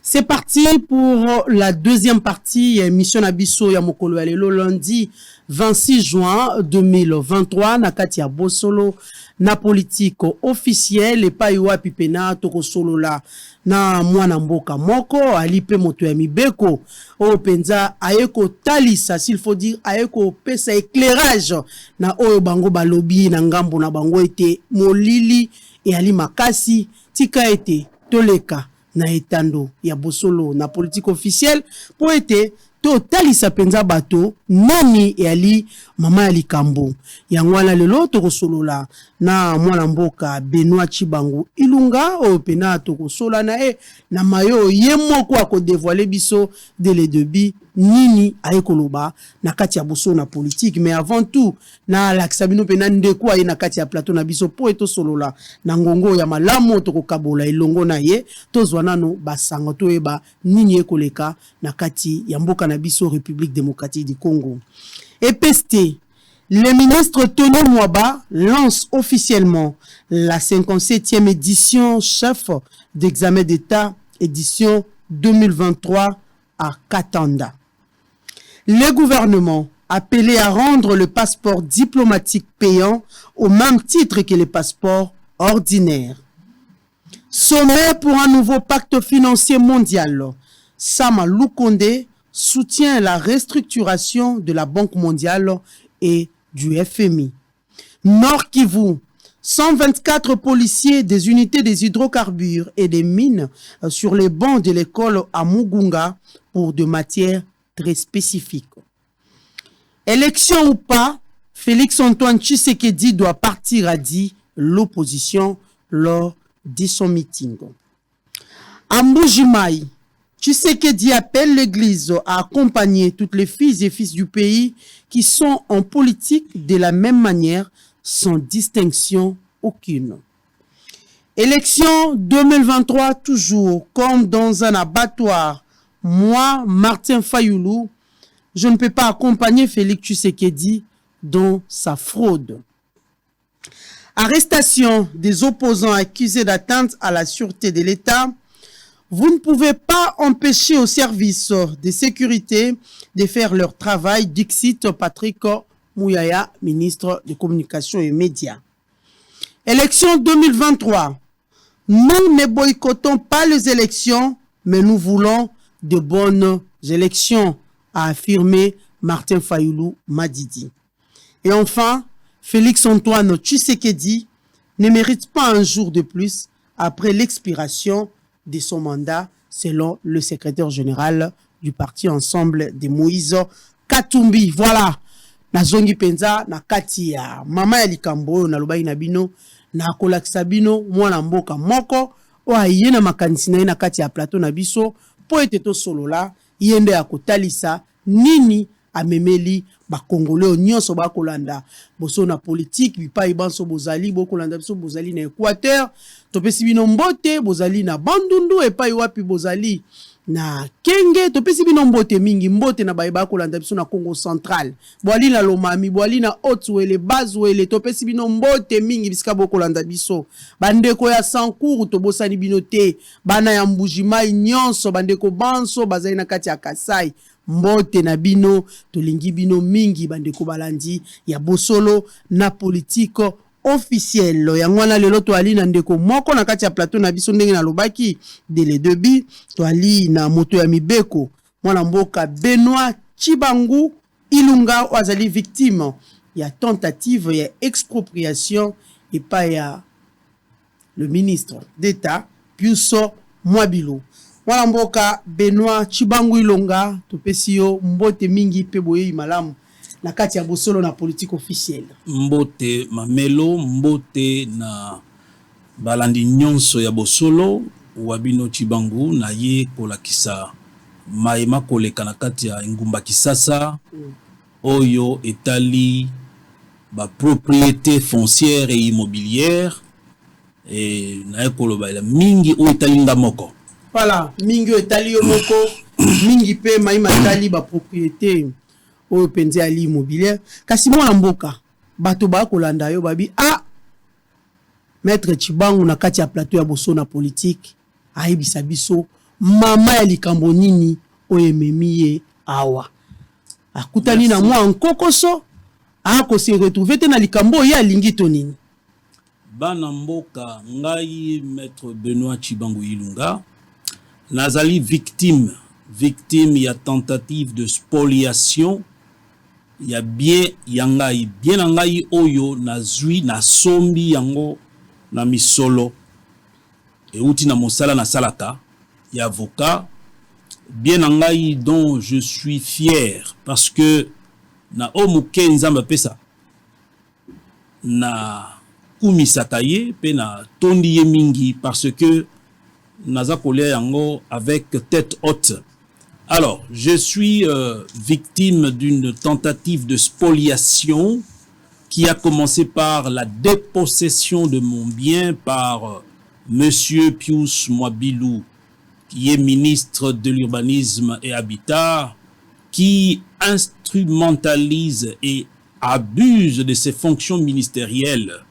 C'est parti pour la deuxième partie émission Nabiso ya mokolo ya lelo lundi 26 juin 2023 na kati ya Bosolo na politique officielle epa iwapi pena toko solo la na mwana mboka moko alipe moto ya mibeko o penza ayeko talisa s'il faut dire ayeko pesa éclairage na oyo bango balobi na ngambo na bango ete molili e ali makasi tika ete toleka na etando ya Bosolo na politique officielle pour ete to talisa penza bato nani e ali mama ya likambo ya ngwana lelo to kosolola na mwana mboka Benoît Chibangu Ilunga o pena to kosola na na mayo ye moko ako dévoiler biso dès le début nini ayekoloba na kati ya Bosolo na politique. Mais avant tout na laksabino pena ndeko aye na kati ya plateau na biso po eto solola na ngongo ya malamu to kokabola elongo na ye to zwanano basango to eba nini ekoleka na kati ya mboka na biso République démocratique du Congo. EPST, le ministre Tony Mwaba lance officiellement la 57e édition chef d'examen d'État édition 2023 à Katanda. Le gouvernement appelé à rendre le passeport diplomatique payant au même titre que les passeports ordinaires. Sommet pour un nouveau pacte financier mondial. Sama Lukonde soutient la restructuration de la Banque mondiale et du FMI. Nord Kivu, 124 policiers des unités des hydrocarbures et des mines sur les bancs de l'école à Mugunga pour de matières très spécifiques. Élection ou pas, Félix-Antoine Tshisekedi doit partir, a dit l'opposition lors de son meeting. À Mbujimaï, Tshisekedi appelle l'Église à accompagner toutes les filles et fils du pays qui sont en politique de la même manière, sans distinction aucune. Élection 2023, toujours comme dans un abattoir. Moi, Martin Fayoulou, je ne peux pas accompagner Félix Tshisekedi dans sa fraude. Arrestation des opposants accusés d'atteinte à la sûreté de l'État. Vous ne pouvez pas empêcher aux services de sécurité de faire leur travail, dixit Patrick Mouyaya, ministre de Communication et Médias. Élection 2023. Nous ne boycottons pas les élections, mais nous voulons de bonnes élections, a affirmé Martin Fayoulou Madidi. Et enfin, Félix-Antoine Tshisekedi ne mérite pas un jour de plus après l'expiration de son mandat, selon le secrétaire général du parti Ensemble de Moïse Katumbi. Voilà. Na zongi penza na kati ya mama ya likambo na lobai na bino na kolakisa bino mwana mboka moko o aye na makanisi na kati ya plateau na biso po ete to solola yende ya kotalisa nini amemeli ba Congolais nyonso ba kolanda boso na politique bipai banso bozali bokolanda biso bozali na Équateur to pesi bino mbote bozali na Bandundu epai wapi bozali na Kenge to pesi bino mbote mingi mbote na ba kolanda biso na Congo central boali na Lomami boali na Haut-Ouele Bas-Ouele to pesi bino mbote mingi bisika bokolanda biso bandeko ya Sankour to bosani bino te bana ya Mbujimayi nyonso bandeko banso bazali na kati ya Kasai mbote na bino tolingi bino mingi bandeko balandi ya Bosolo na politique officielle ya ngwana lelo to ali na ndeko moko na kati ya plateau na biso ndenge na lobaki de le début to ali na moto ya mibeko mwana mboka Benoît Chibangu Ilunga wazali victime ya tentative ya expropriation et pas ya le ministre d'État Piuso Mwabilo. Mwana mboka Benoît Chibangu Ilunga topesi yo mbote mingi pe boye malamu na kati ya Bosolo na politique officielle. Mbote mamelo mbote na balandi nyonso ya Bosolo wabino Chibangu na ye kolakisa maema koleka na kati ya ngumba Kisasa oyo etali ba propriété foncière et immobilière et na ekoloba la mingi o etali ndamoko. Voilà, mingi etali yo moko mingi pe maima etali ba propriété oyo penze ali immobilière kasi mwana mboka bato ba kolanda yo babi Maître Chibangu na kati ya plateau ya Bosolo na politique ayebisa biso mama ya likambo nini oyo ememi ye awa akutani na mwa nkokoso akose retrouver te na likambo oyo alingi to nini. Bana mboka ngai maître Benoît Chibangu Ilunga nazali victime ya tentative de spoliation ya bien yangai bien ngai oyo nazwi na sombi yango na misolo euti na mosala na salaka ya avocat bien ngai dont je suis fier parce que na omuke nzamba pesa na kumisaka ye pe na tondi ye mingi parce que naza kolia yango avec tête haute. Alors, je suis victime d'une tentative de spoliation qui a commencé par la dépossession de mon bien par Monsieur Pius Mwabilou, qui est ministre de l'Urbanisme et Habitat, qui instrumentalise et abuse de ses fonctions ministérielles.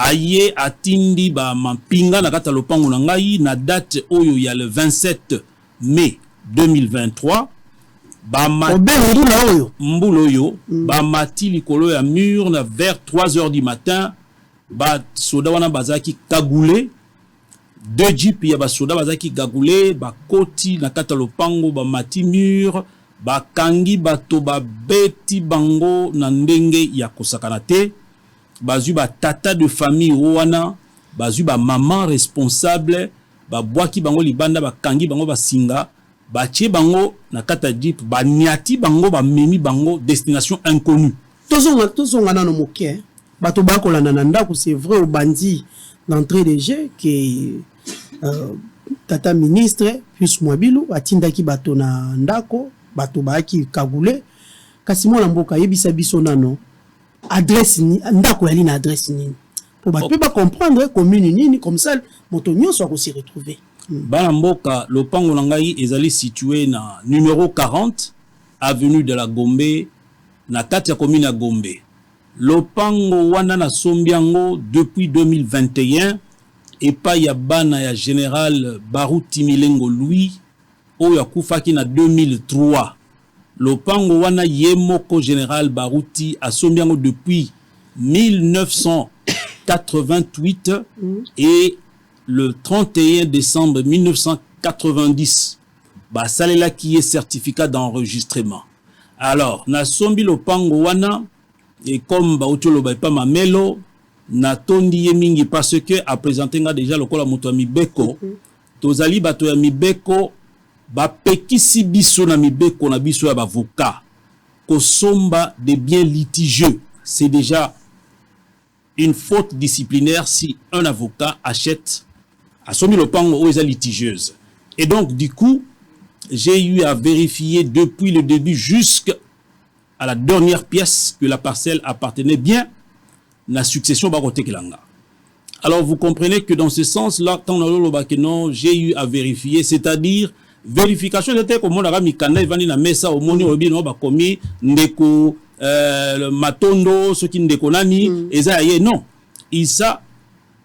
Aye atindi ba mampinga na kata lopango na ngai na date oyo ya le 27 mai 2023 ba mbulo oyo ba mati likolo ya mur na vers 3h du matin ba soda wana bazaki kagoulé deux jeep ya ba soda bazaki kagoulé ba koti na kata lopango ba mati mur ba kangi bato ba beti bango na ndenge ya kosakana te. Bazu ba tata de famille wana, bazu ba maman responsable, ba boaki bango libanda ba kangi bango ba singa, ba tie bango na kata jeep, ba niati bango ba memi bango destination inconnue. Tozonga na no moke, bato ba kolanda na ndako c'est vrai au bandi d'entrée de jeu que tata ministre plus Mwabilou atindaki bato na ndako, bato ba ki kagule, kasi mona mboka yebisa biso nano. Adresse ni ndako yali na adresse nini pour ba peut pas comprendre commune nini comme ça moto nyonso ko s'y retrouver. Bana mboka lopango na ngai ezali situé na numéro 40 avenue de la Gombe na kati ya commune ya Gombe. Lopango wana na sombiango depuis 2021 et pa ya bana ya général Baruti Milengo Louis oyo akufaki na 2003. Lopango wana yemoko général Baruti a sombiango depuis 1988 et le 31 décembre 1990. Ba salela qui est certificat d'enregistrement. Alors, na sombi lopango wana et comme Baruti lo pas mamelo na tondi yemingi parce que a présenté nga déjà lokola moto mibeko tozali bato ya mibeko ba pekisi biso na mibeko na biso ya bavocat kosomba des biens litigieux. C'est déjà une faute disciplinaire si un avocat achète à sommi lopango ou est litigieuse. Et donc du coup, j'ai eu à vérifier depuis le début jusqu'à la dernière pièce que la parcelle appartenait bien la succession Barote Kelanga. Alors vous comprenez que dans ce sens-là, j'ai eu à vérifier, c'est-à-dire vérification c'était comme on a mis canal vani na mesa au moni obi no ba komi ndeko matondo ce qui ndeko nani eza ye non isa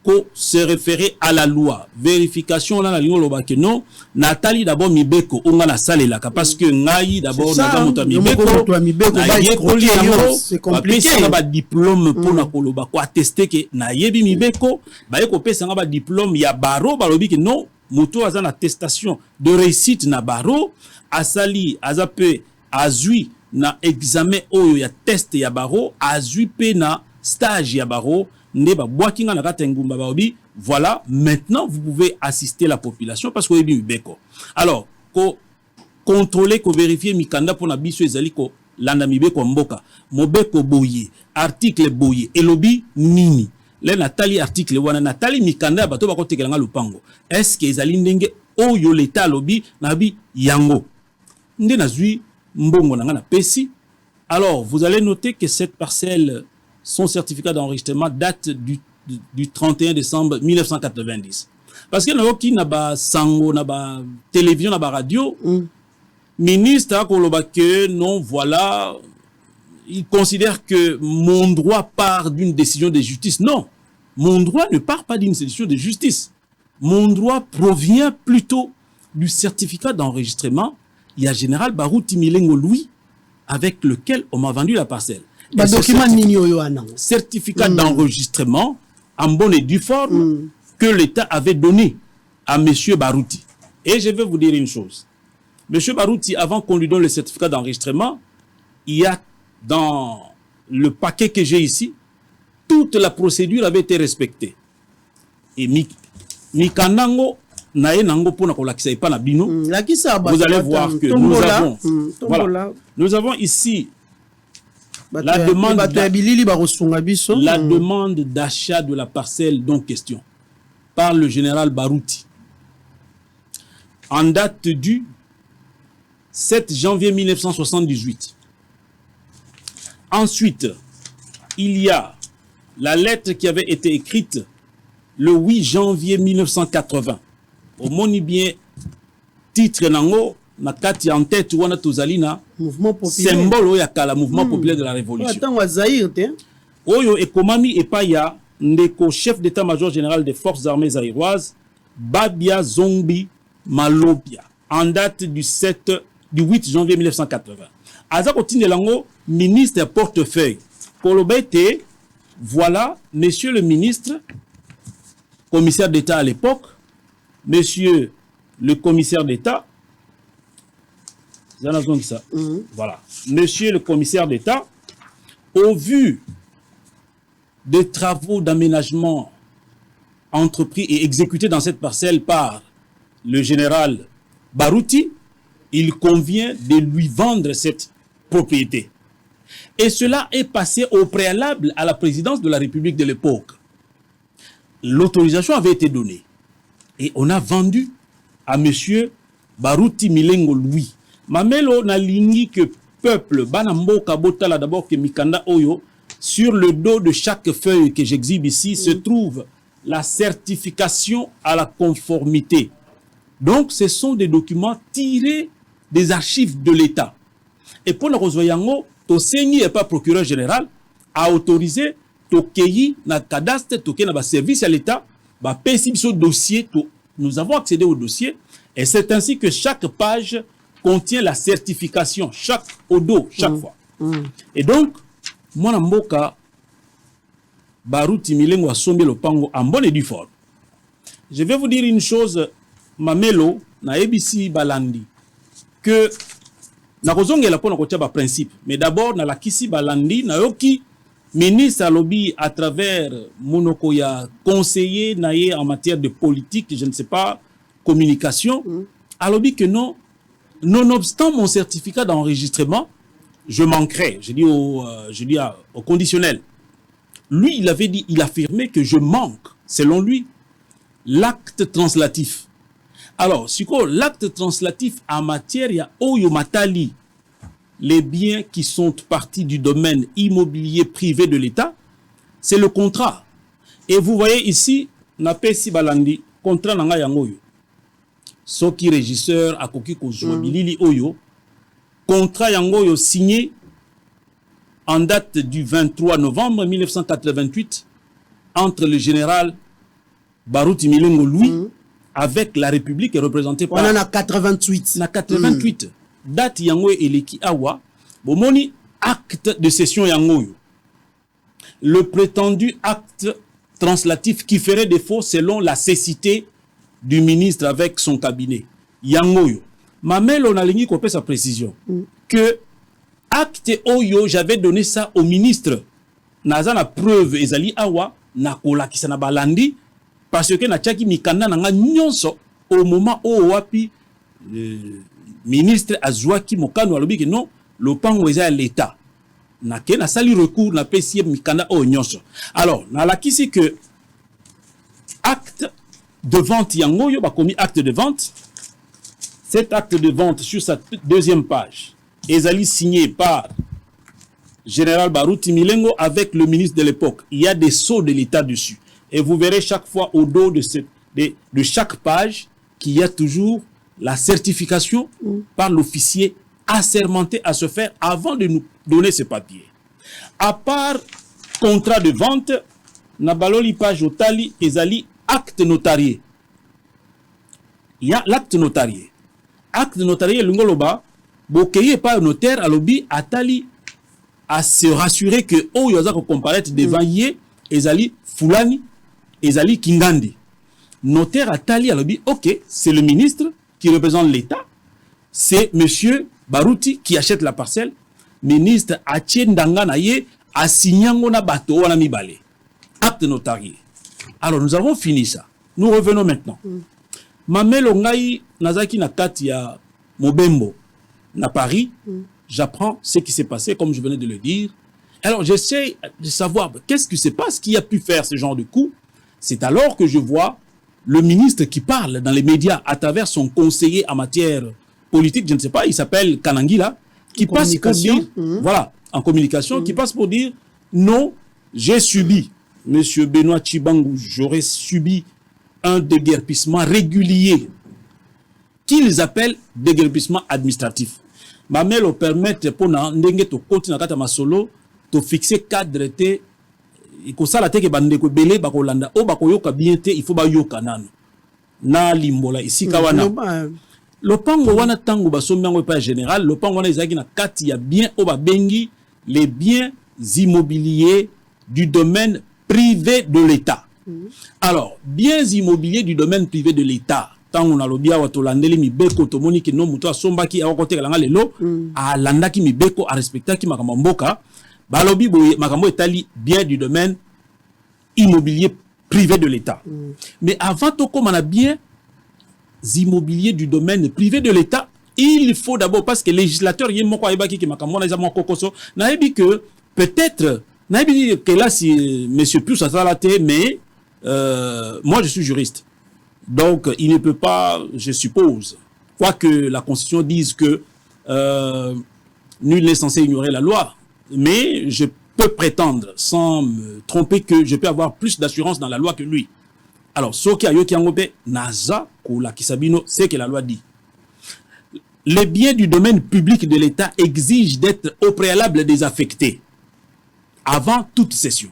ko se référer à la loi vérification là na lingo ba que non Nathalie d'abord mibeko onga na salela parce que ngai d'abord na moto mibeko c'est compliqué na ba diplôme pour na koloba ko attester que na yebi mibeko ba yeko pesa nga ba diplôme ya baro balobi que non moto aza na attestation de réussite na baro asali azape azui na examen oyo ya test ya baro azui pe na stage ya baro nde ba boakinga na kata ngumba baobi voilà maintenant vous pouvez assister la population parce que yebi beko alors ko contrôler ko vérifier mikanda pour na biso ezali ko landa mibeko mboka mobeko boye article boye elobi nini le Nathalie article wana Nathalie mikanda bato ba kotekelanga lupango est-ce que ezali ndenge oyo l'état lobi nabi yango nde nazui mbongo na pesi. Alors vous allez noter que cette parcelle son certificat d'enregistrement date du 31 décembre 1990 parce que naoki na ba sango na ba télévision na ba radio ministre koloba que non voilà il considère que mon droit part d'une décision de justice. Non, mon droit ne part pas d'une décision de justice. Mon droit provient plutôt du certificat d'enregistrement, il y a Général Baruti Milengo Louis, avec lequel on m'a vendu la parcelle. Certificat d'enregistrement en bonne et due forme que l'État avait donné à M. Baruti. Et je vais vous dire une chose. M. Baruti, avant qu'on lui donne le certificat d'enregistrement, il y a dans le paquet que j'ai ici, toute la procédure avait été respectée. Et Mikanango, vous allez voir que nous avons ici la demande d'achat de la parcelle dont question par le général Baruti en date du 7 janvier 1978. Ensuite, il y a la lettre qui avait été écrite le 8 janvier 1980. Au moni bien titre nango na kati en tête wana tozalina mouvement populaire symbole ya kala mouvement populaire de la révolution. Attends Zaïre te. Oyo ekomami epaya ndeko chef d'état-major général des forces armées zaïroises Babia Zombi Malobia en date du 8 janvier 1980. Azako Tinelango, ministre portefeuille. Kolobete, voilà, monsieur le ministre, commissaire d'État à l'époque, monsieur le commissaire d'État, voilà, monsieur le commissaire d'État, au vu des travaux d'aménagement entrepris et exécutés dans cette parcelle par le général Baruti, il convient de lui vendre cette propriété. Et cela est passé au préalable à la présidence de la République de l'époque. L'autorisation avait été donnée. Et on a vendu à monsieur Baruti Milengo Louis. Mamelo na lingi que peuple, banambo kabotala d'abord que Mikanda Oyo, sur le dos de chaque feuille que j'exhibe ici, se trouve la certification à la conformité. Donc, ce sont des documents tirés des archives de l'État. Et pour la Rosoyango, Toseni n'est pas procureur général, a autorisé Tokeyi na cadastre, Tokeyi na service à l'État, ba PSIBSO dossier, nous avons accédé au dossier, et c'est ainsi que chaque page contient la certification, chaque odo, chaque fois. Et donc, moi, Mboka, Baruti Milengo a sommé le pango en bonne et due forme. Je vais vous dire une chose, Mamelo, na ABC Balandi, que na kozongela pona kotia ba principe, mais d'abord na la kisi Balandi, na yoki ministre alobi à travers monoko ya conseiller naye en matière de politique, je ne sais pas, communication, alobi que non, nonobstant mon certificat d'enregistrement, je manquerai, je dis au conditionnel. Lui, il avait dit, il affirmait que je manque, selon lui, l'acte translatif. Alors, si l'acte translatif en matière, il y a Oyo Matali, les biens qui sont partis du domaine immobilier privé de l'État, c'est le contrat. Et vous voyez ici, Napesi Balandi, contrat nanga yangoyo. Soki régisseur akoki ko jouabilili Oyo, contrat yangoyo signé en date du 23 novembre 1988 entre le général Baruti Milengo Louis avec la République représentée par... On en a 88. Na 88. Date yangoyo eleki awa. Bomoni acte de cession yangoyo. Le prétendu acte translatif qui ferait défaut selon la cécité du ministre avec son cabinet. Yangoyo. Mamel on a ligné qu'on peut sa précision. Que acte oyo, j'avais donné ça au ministre. Naza na preuve ezali awa na kola kisana balandi parce que na tchaki mikanda na nyonso au moment où wapi ministre azwaki mokano alobi que non le pango eza l'État. Na ke na sali recours na pesi mikanda o nyonso. Alors na la kisi que acte de vente yangoyo ba komi acte de vente. Cet acte de vente sur sa deuxième page ezali signé par Général Baruti Milengo avec le ministre de l'époque. Il y a des sceaux de l'État dessus. Et vous verrez chaque fois au dos de chaque page qu'il y a toujours la certification par l'officier assermenté à se faire avant de nous donner ce papier. À part contrat de vente, Nabaloli page otali ezali acte notarié. il y a l'acte notarié. Acte notarié, l'ungoloba, bokeye pas notaire à lobby, atali, à se rassurer que, oh, yoza ko comparaître devant yé, ezali fulani, ezali kingandi. Notaire atali à lobby, ok, c'est le ministre qui représente l'État, c'est monsieur Barouti qui achète la parcelle, ministre Atien Danganaye, a signé na bateau, wana mibale. Acte notarié. Alors, nous avons fini ça. Nous revenons maintenant. Mamelo ngai nazaki na kati ya Mobembo na Paris, j'apprends ce qui s'est passé comme je venais de le dire. Alors j'essaie de savoir qu'est-ce qui se passe, qui a pu faire ce genre de coup. C'est alors que je vois le ministre qui parle dans les médias à travers son conseiller en matière politique, je ne sais pas, il s'appelle Kanangila, qui passe pour dire, voilà, en communication, qui passe pour dire non, j'ai subi, monsieur Benoît Tshibangou, j'aurais subi un déguerpissement régulier qu'ils appellent déguerpissement administratif. Ma mère le permet pour n'endenger to continuer à masolo to fixer cadre te il faut ça la teke bande ko belé bakolanda o bakoyoka bien te il faut ba yoka nano na limbola ici kawana le pango wana tango basombi ngo pas général le pango wana ezaki na kati ya bien o ba bengi les biens immobiliers du domaine privé de l'État. Alors, biens immobiliers du domaine privé de l'État, tant on a le bien à landeli mi beko to moni ki no muto asomba ki a côté la lelo a landa ki mi beko a respecter ki makambo mboka ba lobi boye makambo etali bien du domaine immobilier privé de l'État. Mais avant to comme on a bien immobiliers du domaine privé de l'État, il faut d'abord parce que le législateur y moko ayebaki ki makambo na ezamo kokoso na yebi que peut-être na yebi que là si monsieur Pius a salaté mais moi, je suis juriste. Donc, il ne peut pas, je suppose, quoique la Constitution dise que nul n'est censé ignorer la loi, mais je peux prétendre, sans me tromper, que je peux avoir plus d'assurance dans la loi que lui. Alors, ce qui a yoki angope, naza, koula kisabino, c'est que la loi dit. Les biens du domaine public de l'État exigent d'être au préalable désaffectés avant toute cession.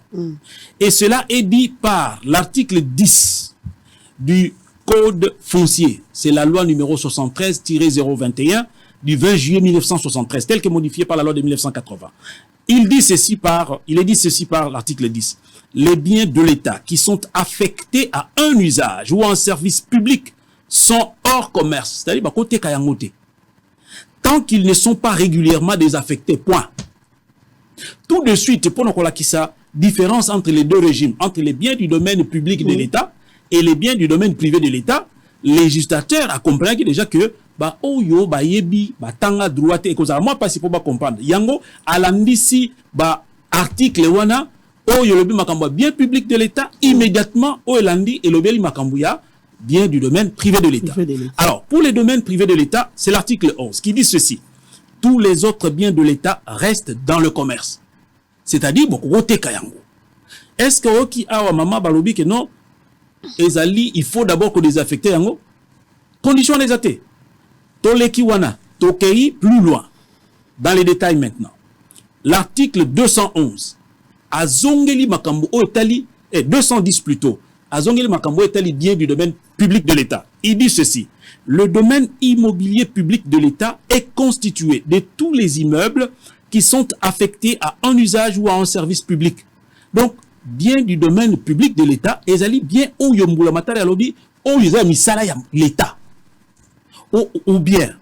Et cela est dit par l'article 10 du Code foncier. C'est la loi numéro 73-021 du 20 juillet 1973, telle que modifiée par la loi de 1980. Il est dit ceci par l'article 10. Les biens de l'État qui sont affectés à un usage ou à un service public sont hors commerce. C'est-à-dire, côté kayangote. Tant qu'ils ne sont pas régulièrement désaffectés, point. Tout de suite, pour nous connaître ça, différence entre les deux régimes, entre les biens du domaine public de l'État et les biens du domaine privé de l'État, le législateur a compris déjà que bah oyo bah yebi bah tanga droite et cause moi pas si pour pas comprendre. Yango alandisi bah article wana oyo lobi makambo bien public de l'État immédiatement oyelandi et lobeli makambuya bien du domaine privé de l'État. Alors pour les domaines privés de l'État, c'est l'article 11 qui dit ceci. Tous les autres biens de l'État restent dans le commerce. C'est-à-dire, est-ce que Oki Awa Mama Balobi que non, Ezali, il faut d'abord que désaffecter yango? Condition les athées. Toleki wana, Tokei, plus loin. Dans les détails maintenant. L'article 211. Azongeli Makambo Otali, 210 plutôt. Azongeli Makambo Otali, bien du domaine public de l'État. Il dit ceci. Le domaine immobilier public de l'État est constitué de tous les immeubles qui sont affectés à un usage ou à un service public. Donc, bien du domaine public de l'État, ezali bien ou yombula matari alobi, ou yuza misala ya l'État. Ou bien,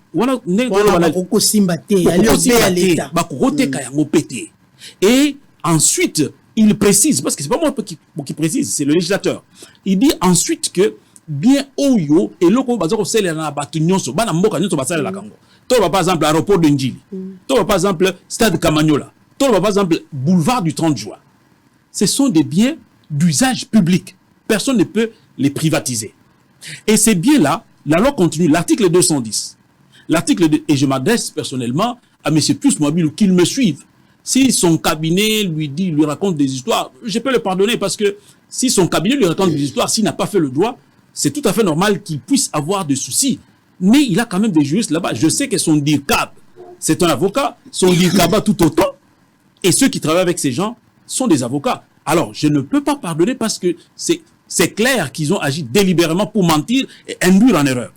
et ensuite, il précise, parce que c'est pas moi qui précise, c'est le législateur. Il dit ensuite que bien oyo et loko bazako sele na batu nyonso bana mboka nyonso basala la kango to par exemple aéroport de Ndjili to par exemple stade Kamanyola to par exemple boulevard du 30 juin, ce sont des biens d'usage public, personne ne peut les privatiser. Et ces biens là, la loi continue, l'article 210 et je m'adresse personnellement à monsieur Pius Mobile qu'il me suive. Si son cabinet lui raconte des histoires, je peux le pardonner parce que si son cabinet lui raconte des histoires, s'il n'a pas fait le droit, c'est tout à fait normal qu'il puisse avoir des soucis. Mais il a quand même des juristes là-bas. Je sais que son DIRCAB, c'est un avocat. Son DIRCAB tout autant. Et ceux qui travaillent avec ces gens sont des avocats. Alors, je ne peux pas pardonner parce que c'est clair qu'ils ont agi délibérément pour mentir et induire en erreur.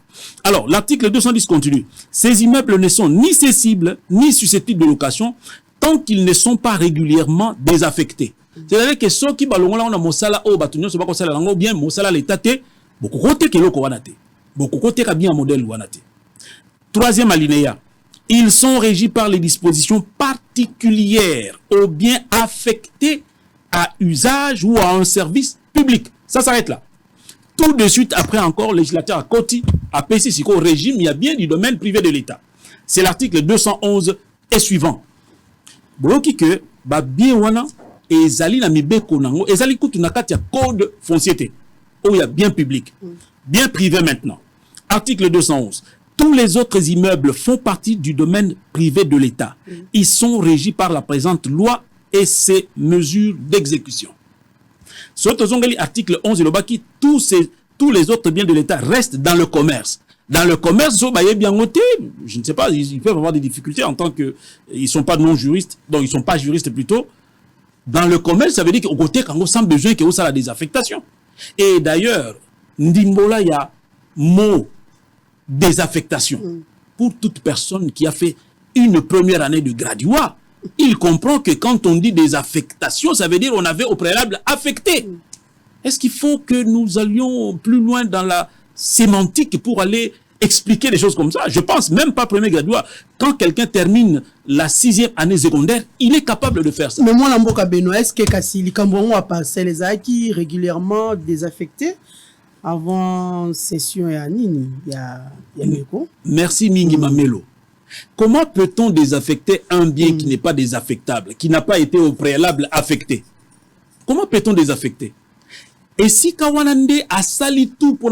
Alors, l'article 210 continue. Ces immeubles ne sont ni cessibles, ni susceptibles de location, tant qu'ils ne sont pas régulièrement désaffectés. C'est-à-dire que ceux qui balongent là, on a mosala, oh, batunyo, c'est pas comme ça, là, bien, mosala, l'état, beaucoup côté que l'eau, beaucoup côté que bien un modèle, wanate. Troisième alinéa. Ils sont régis par les dispositions particulières aux biens affectés à usage ou à un service public. Ça s'arrête là. Tout de suite, après encore, le législateur a côté, a PC, si au régime, il y a bien du domaine privé de l'État. C'est l'article 211 et suivant. Bloki que, ba bien wana, et zali na mibeko nango, et zali kutu nakati ya code foncier, où il y a bien public, bien privé maintenant. Article 211. Tous les autres immeubles font partie du domaine privé de l'État. Ils sont régis par la présente loi et ses mesures d'exécution. Sur l'article 11 de l'Obaki, tous les autres biens de l'État restent dans le commerce. Dans le commerce, je ne sais pas, ils peuvent avoir des difficultés en tant qu'ils ne sont pas non-juristes, donc ils ne sont pas juristes plutôt. Dans le commerce, ça veut dire qu'au côté, quand on sent besoin qu'il y a la désaffectation. Et d'ailleurs, Ndimbola, il y a mot désaffectation. Pour toute personne qui a fait une première année de graduat, il comprend que quand on dit désaffectation, ça veut dire qu'on avait au préalable affecté. Est-ce qu'il faut que nous allions plus loin dans la sémantique pour aller expliquer des choses comme ça? Je pense même pas premier graduat. Quand quelqu'un termine la 6e année secondaire, il est capable de faire ça. Mais moi, Lamboka Benoît, est-ce que Kassi, Likambouron a passé les acquis régulièrement désaffectés avant session et Anini? Il y a Merci Mingi Mamelo. Comment peut-on désaffecter un bien qui n'est pas désaffectable, qui n'a pas été au préalable affecté? Comment peut-on désaffecter? Et si Kawanande a sali tout pour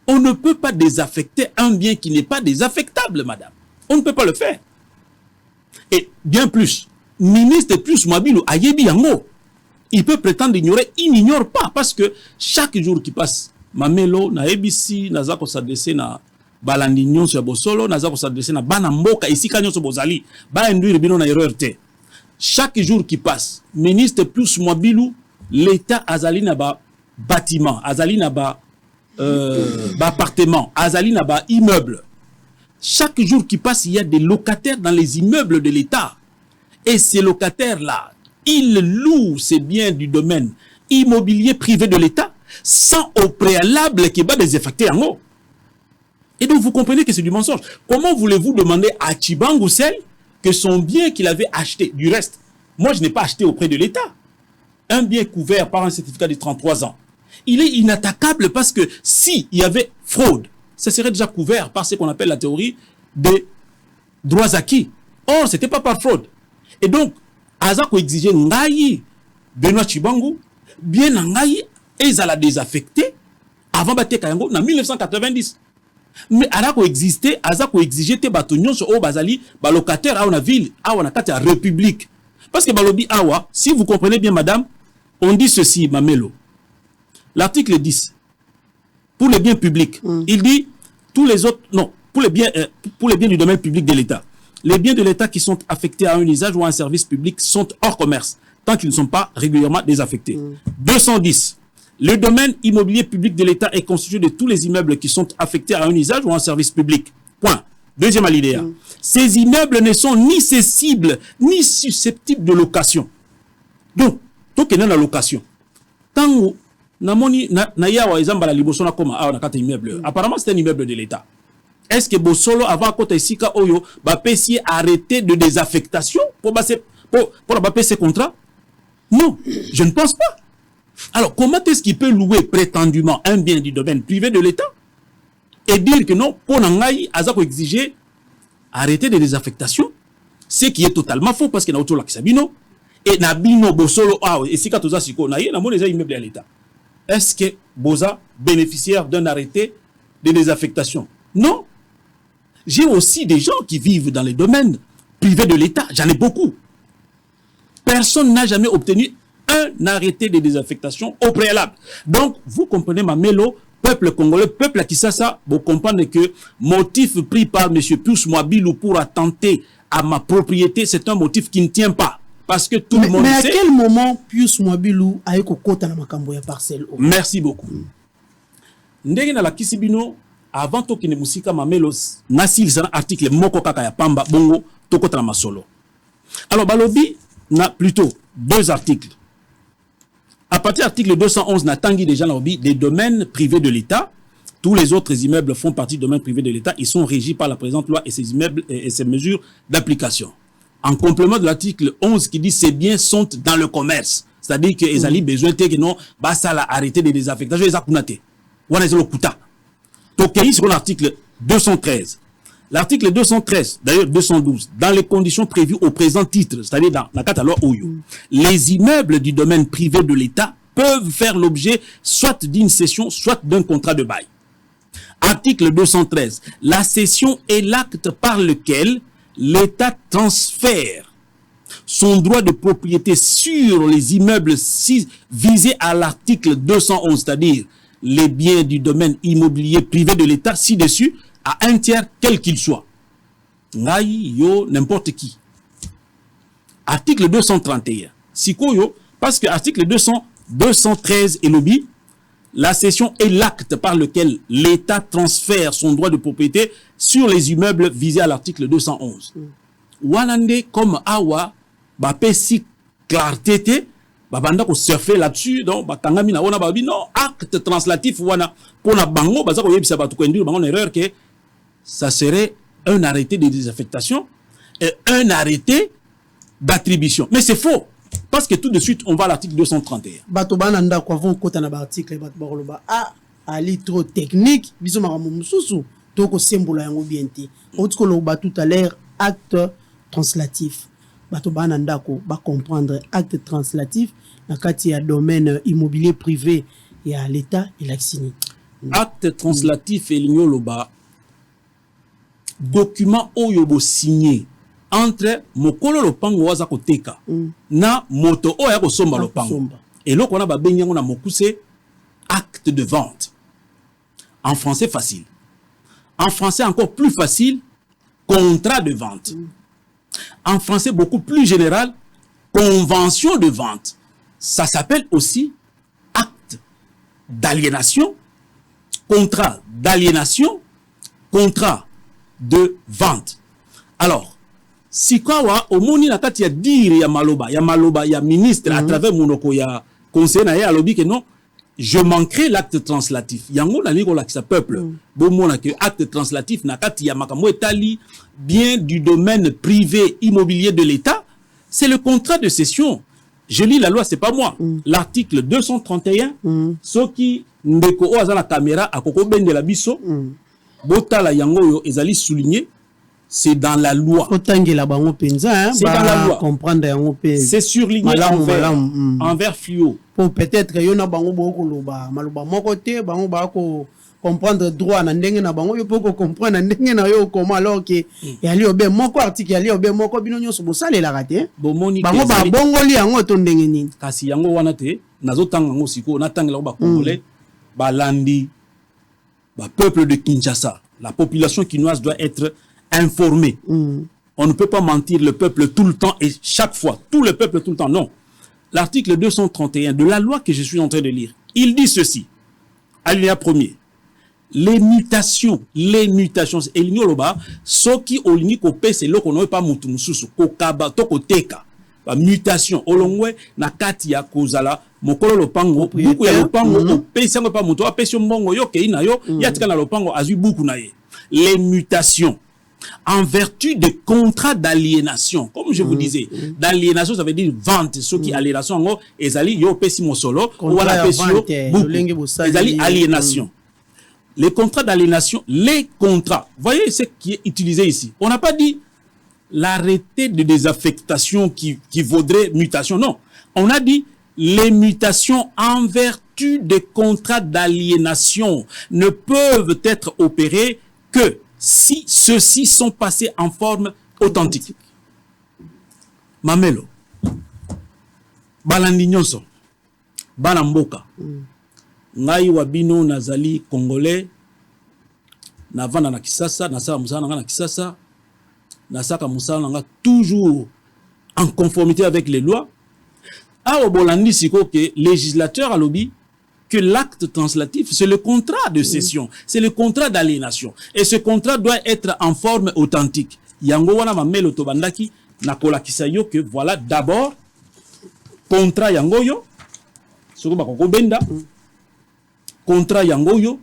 on ne peut pas désaffecter un bien qui n'est pas désaffectable, madame. On ne peut pas le faire. Et bien plus, ministre plus Mabilou Ayebi Yango, il peut prétendre ignorer, il n'ignore pas, parce que chaque jour qui passe, Mamelo, na ABC, Nazako s'adresse na Balandignon sur Bosolo, Nazako s'adresse na Banamboka, ici Kanyon sur Bozali, ba induire bino na erreur te. Chaque jour qui passe, ministre plus Mwabilou, l'État azali na ba bâtiment, azali na ba appartement, azali na ba immeuble. Chaque jour qui passe, il y a des locataires dans les immeubles de l'État. Et ces locataires-là, ils louent ces biens du domaine immobilier privé de l'État sans au préalable qu'il va désaffecter en haut. Et donc vous comprenez que c'est du mensonge. Comment voulez-vous demander à Tchibangoussel que son bien qu'il avait acheté, du reste, moi je n'ai pas acheté auprès de l'État, un bien couvert par un certificat de 33 ans, il est inattaquable parce que s'il y avait fraude, ça serait déjà couvert par ce qu'on appelle la théorie des droits acquis. Or, ce n'était pas par fraude. Et donc, Azako exigeait Ngaï, Benoît Tchibangu, bien Ngaï, et ils allaient désaffecter avant Baté Kayango en 1990. Mais Azako existait, Azako exigeait tes bâtonnons sur au Bazali, locataire à la ville, à la République. Parce que Balobi Awa, si vous comprenez bien, madame, on dit ceci, Mamelo. L'article 10, pour les biens publics, il dit tous les autres, non, pour les biens du domaine public de l'État. Les biens de l'État qui sont affectés à un usage ou à un service public sont hors commerce, tant qu'ils ne sont pas régulièrement désaffectés. 210. Le domaine immobilier public de l'État est constitué de tous les immeubles qui sont affectés à un usage ou à un service public. Point. Deuxième alinéa. Ces immeubles ne sont ni cessibles, ni susceptibles de location. Donc, tant qu'il y a la location, tant apparemment, c'est un immeuble de l'État. Est-ce que Bosolo, avant côté Sika Oyo, va arrêter de désaffectation pour passer ses contrats? Non, je ne pense pas. Alors, comment est-ce qu'il peut louer prétendument un bien du domaine privé de l'État et dire que non, pour Nangaï, Azako exiger arrêter de désaffectation, ce qui est totalement faux parce qu'il y a autour de Sabino et Nabino Bosolo, et Sika Toza Siko, n'a pas immeuble à l'État. Est-ce que Boza bénéficiaire d'un arrêté de désaffectation? Non. J'ai aussi des gens qui vivent dans les domaines privés de l'État. J'en ai beaucoup. Personne n'a jamais obtenu un arrêté de désaffectation au préalable. Donc, vous comprenez, Mamelo, peuple congolais, peuple Kisasa, vous comprenez que motif pris par M. Pius Mwabilou pour attenter à ma propriété, c'est un motif qui ne tient pas. Parce que tout le monde sait... Mais à quel moment Pius Mwabilou a eu kokota na makambo ya parcelle? Merci beaucoup. ndenge na la kisibino avant to kine musika mamelo nasil sana article moko kaka ya pamba bongo tokota na masolo. Alors balobi na plutôt deux articles. À partir de l'article 211 na tangi déjà na obi des domaines privés de l'État. Tous les autres immeubles font partie du domaine privé de l'État. Ils sont régis par la présente loi et ces immeubles et ces mesures d'application. En complément de l'article 11 qui dit ces biens sont dans le commerce. C'est-à-dire que les alliés besoin que non, bah ça l'a arrêté des désaffectations. Les akunate. Wana zelo kuta. Tokei sur l'article 213. L'article 213, d'ailleurs 212, dans les conditions prévues au présent titre, c'est-à-dire dans la catalogue OYO, les immeubles du domaine privé de l'État peuvent faire l'objet soit d'une cession, soit d'un contrat de bail. Article 213. La cession est l'acte par lequel l'État transfère son droit de propriété sur les immeubles visés à l'article 211, c'est-à-dire les biens du domaine immobilier privé de l'État ci-dessus, à un tiers quel qu'il soit. Ngai yo n'importe qui. Article 231. Siko yo, parce que article 213 et lobby, la cession est l'acte par lequel l'État transfère son droit de propriété sur les immeubles visés à l'article 211. Wanande comme awa, ba pesi clarté, ba banda ko surfer là-dessus, donc ba tangami na wana ba bi non acte translatif wana pour na bango ba za ko yebisa ba to ko induire bango erreur que ça serait un arrêté de désaffectation et un arrêté d'attribution. Mais c'est faux. Parce que tout de suite, on va à l'article 231. Batobana ndako avant kota na article batobaloba ali trop technique biso maramu mususu toko sembola yango bienti. Otko loba tout à l'heure acte translatif. Batobana ndako ba comprendre acte translatif na kati ya domaine immobilier privé et à l'État et l'accini. Acte translatif et l'igno loba document oyobo signé entre mokolo lopango waza koteka na moto oya ko somba lopango et loko na ba benyango na mokuse acte de vente en français facile, en français encore plus facile, contrat de vente, en français beaucoup plus général, convention de vente. Ça s'appelle aussi acte d'aliénation, contrat d'aliénation, contrat de vente. Alors si quoi au moni na kati ya dire ya maloba ya ministre à travers monoko ya conseil na ya lobby que non je manquerai l'acte translatif yango na liko la sa peuple bon mona que acte translatif na kati ya makambo etali bien du domaine privé immobilier de l'État, c'est le contrat de cession. Je lis la loi, c'est pas moi. L'article 231 soki ndeko o azala caméra akoko bende la biso botala yango yo ezali souligné. C'est dans la loi. C'est dans la loi. C'est surligné en vert fluo. Peut-être qu'il y a comprendre droit na ndenge na bango yo poko comprendre ndenge na yo comment alors que yali obe moko article yali obe moko bino nyoso bosale la raté bomoni bango ba bongoli yango to ndenge nini kasi yango wana te nazotanga ngo siko natangela ba congolais balandi ba peuple de Kinshasa, la population quinoise doit être informée. On ne peut pas mentir le peuple tout le temps et chaque fois, tout le peuple tout le temps, non. L'article 231 de la loi que je suis en train de lire, il dit ceci, alinéa premier. Les mutations, et l'ignoloba, ce qui au limite au pèse, c'est là qu'on n'a pas mutususu, kokaba, tokoteka, mutation, olongwe, nakati ya kozala, mokolo lopango, buku ya lopango, au pèse, ça pas muto, apèse mbongo yo, keina yo, yatika na lopango, azu buku na ye. Les mutations, en vertu de contrats d'aliénation, comme je vous disais, d'aliénation, ça veut dire vente, ce qui aliénation, en gros, ezali yo pèse mon solo, ou ala pèse yo, ezali aliénation. Les contrats d'aliénation, les contrats. Voyez ce qui est utilisé ici. On n'a pas dit l'arrêté de désaffectation qui vaudrait mutation. Non. On a dit les mutations en vertu des contrats d'aliénation ne peuvent être opérées que si ceux-ci sont passés en forme authentique. Mamelo. Balandi nyonso. Balamboka. Ngai wabino nazali congolais navanda na Kisasa nasaka musala na Kisasa nasaka musala nga toujours en conformité avec les lois a obolandi siko que législateur alobi que l'acte translatif, c'est le contrat de cession, c'est le contrat d'aliénation. Et ce contrat doit être en forme authentique. Yango wana mamelo tobandaki na kolakisa yo que voilà d'abord contrat yango yo soko bakoko benda contrat yango yo,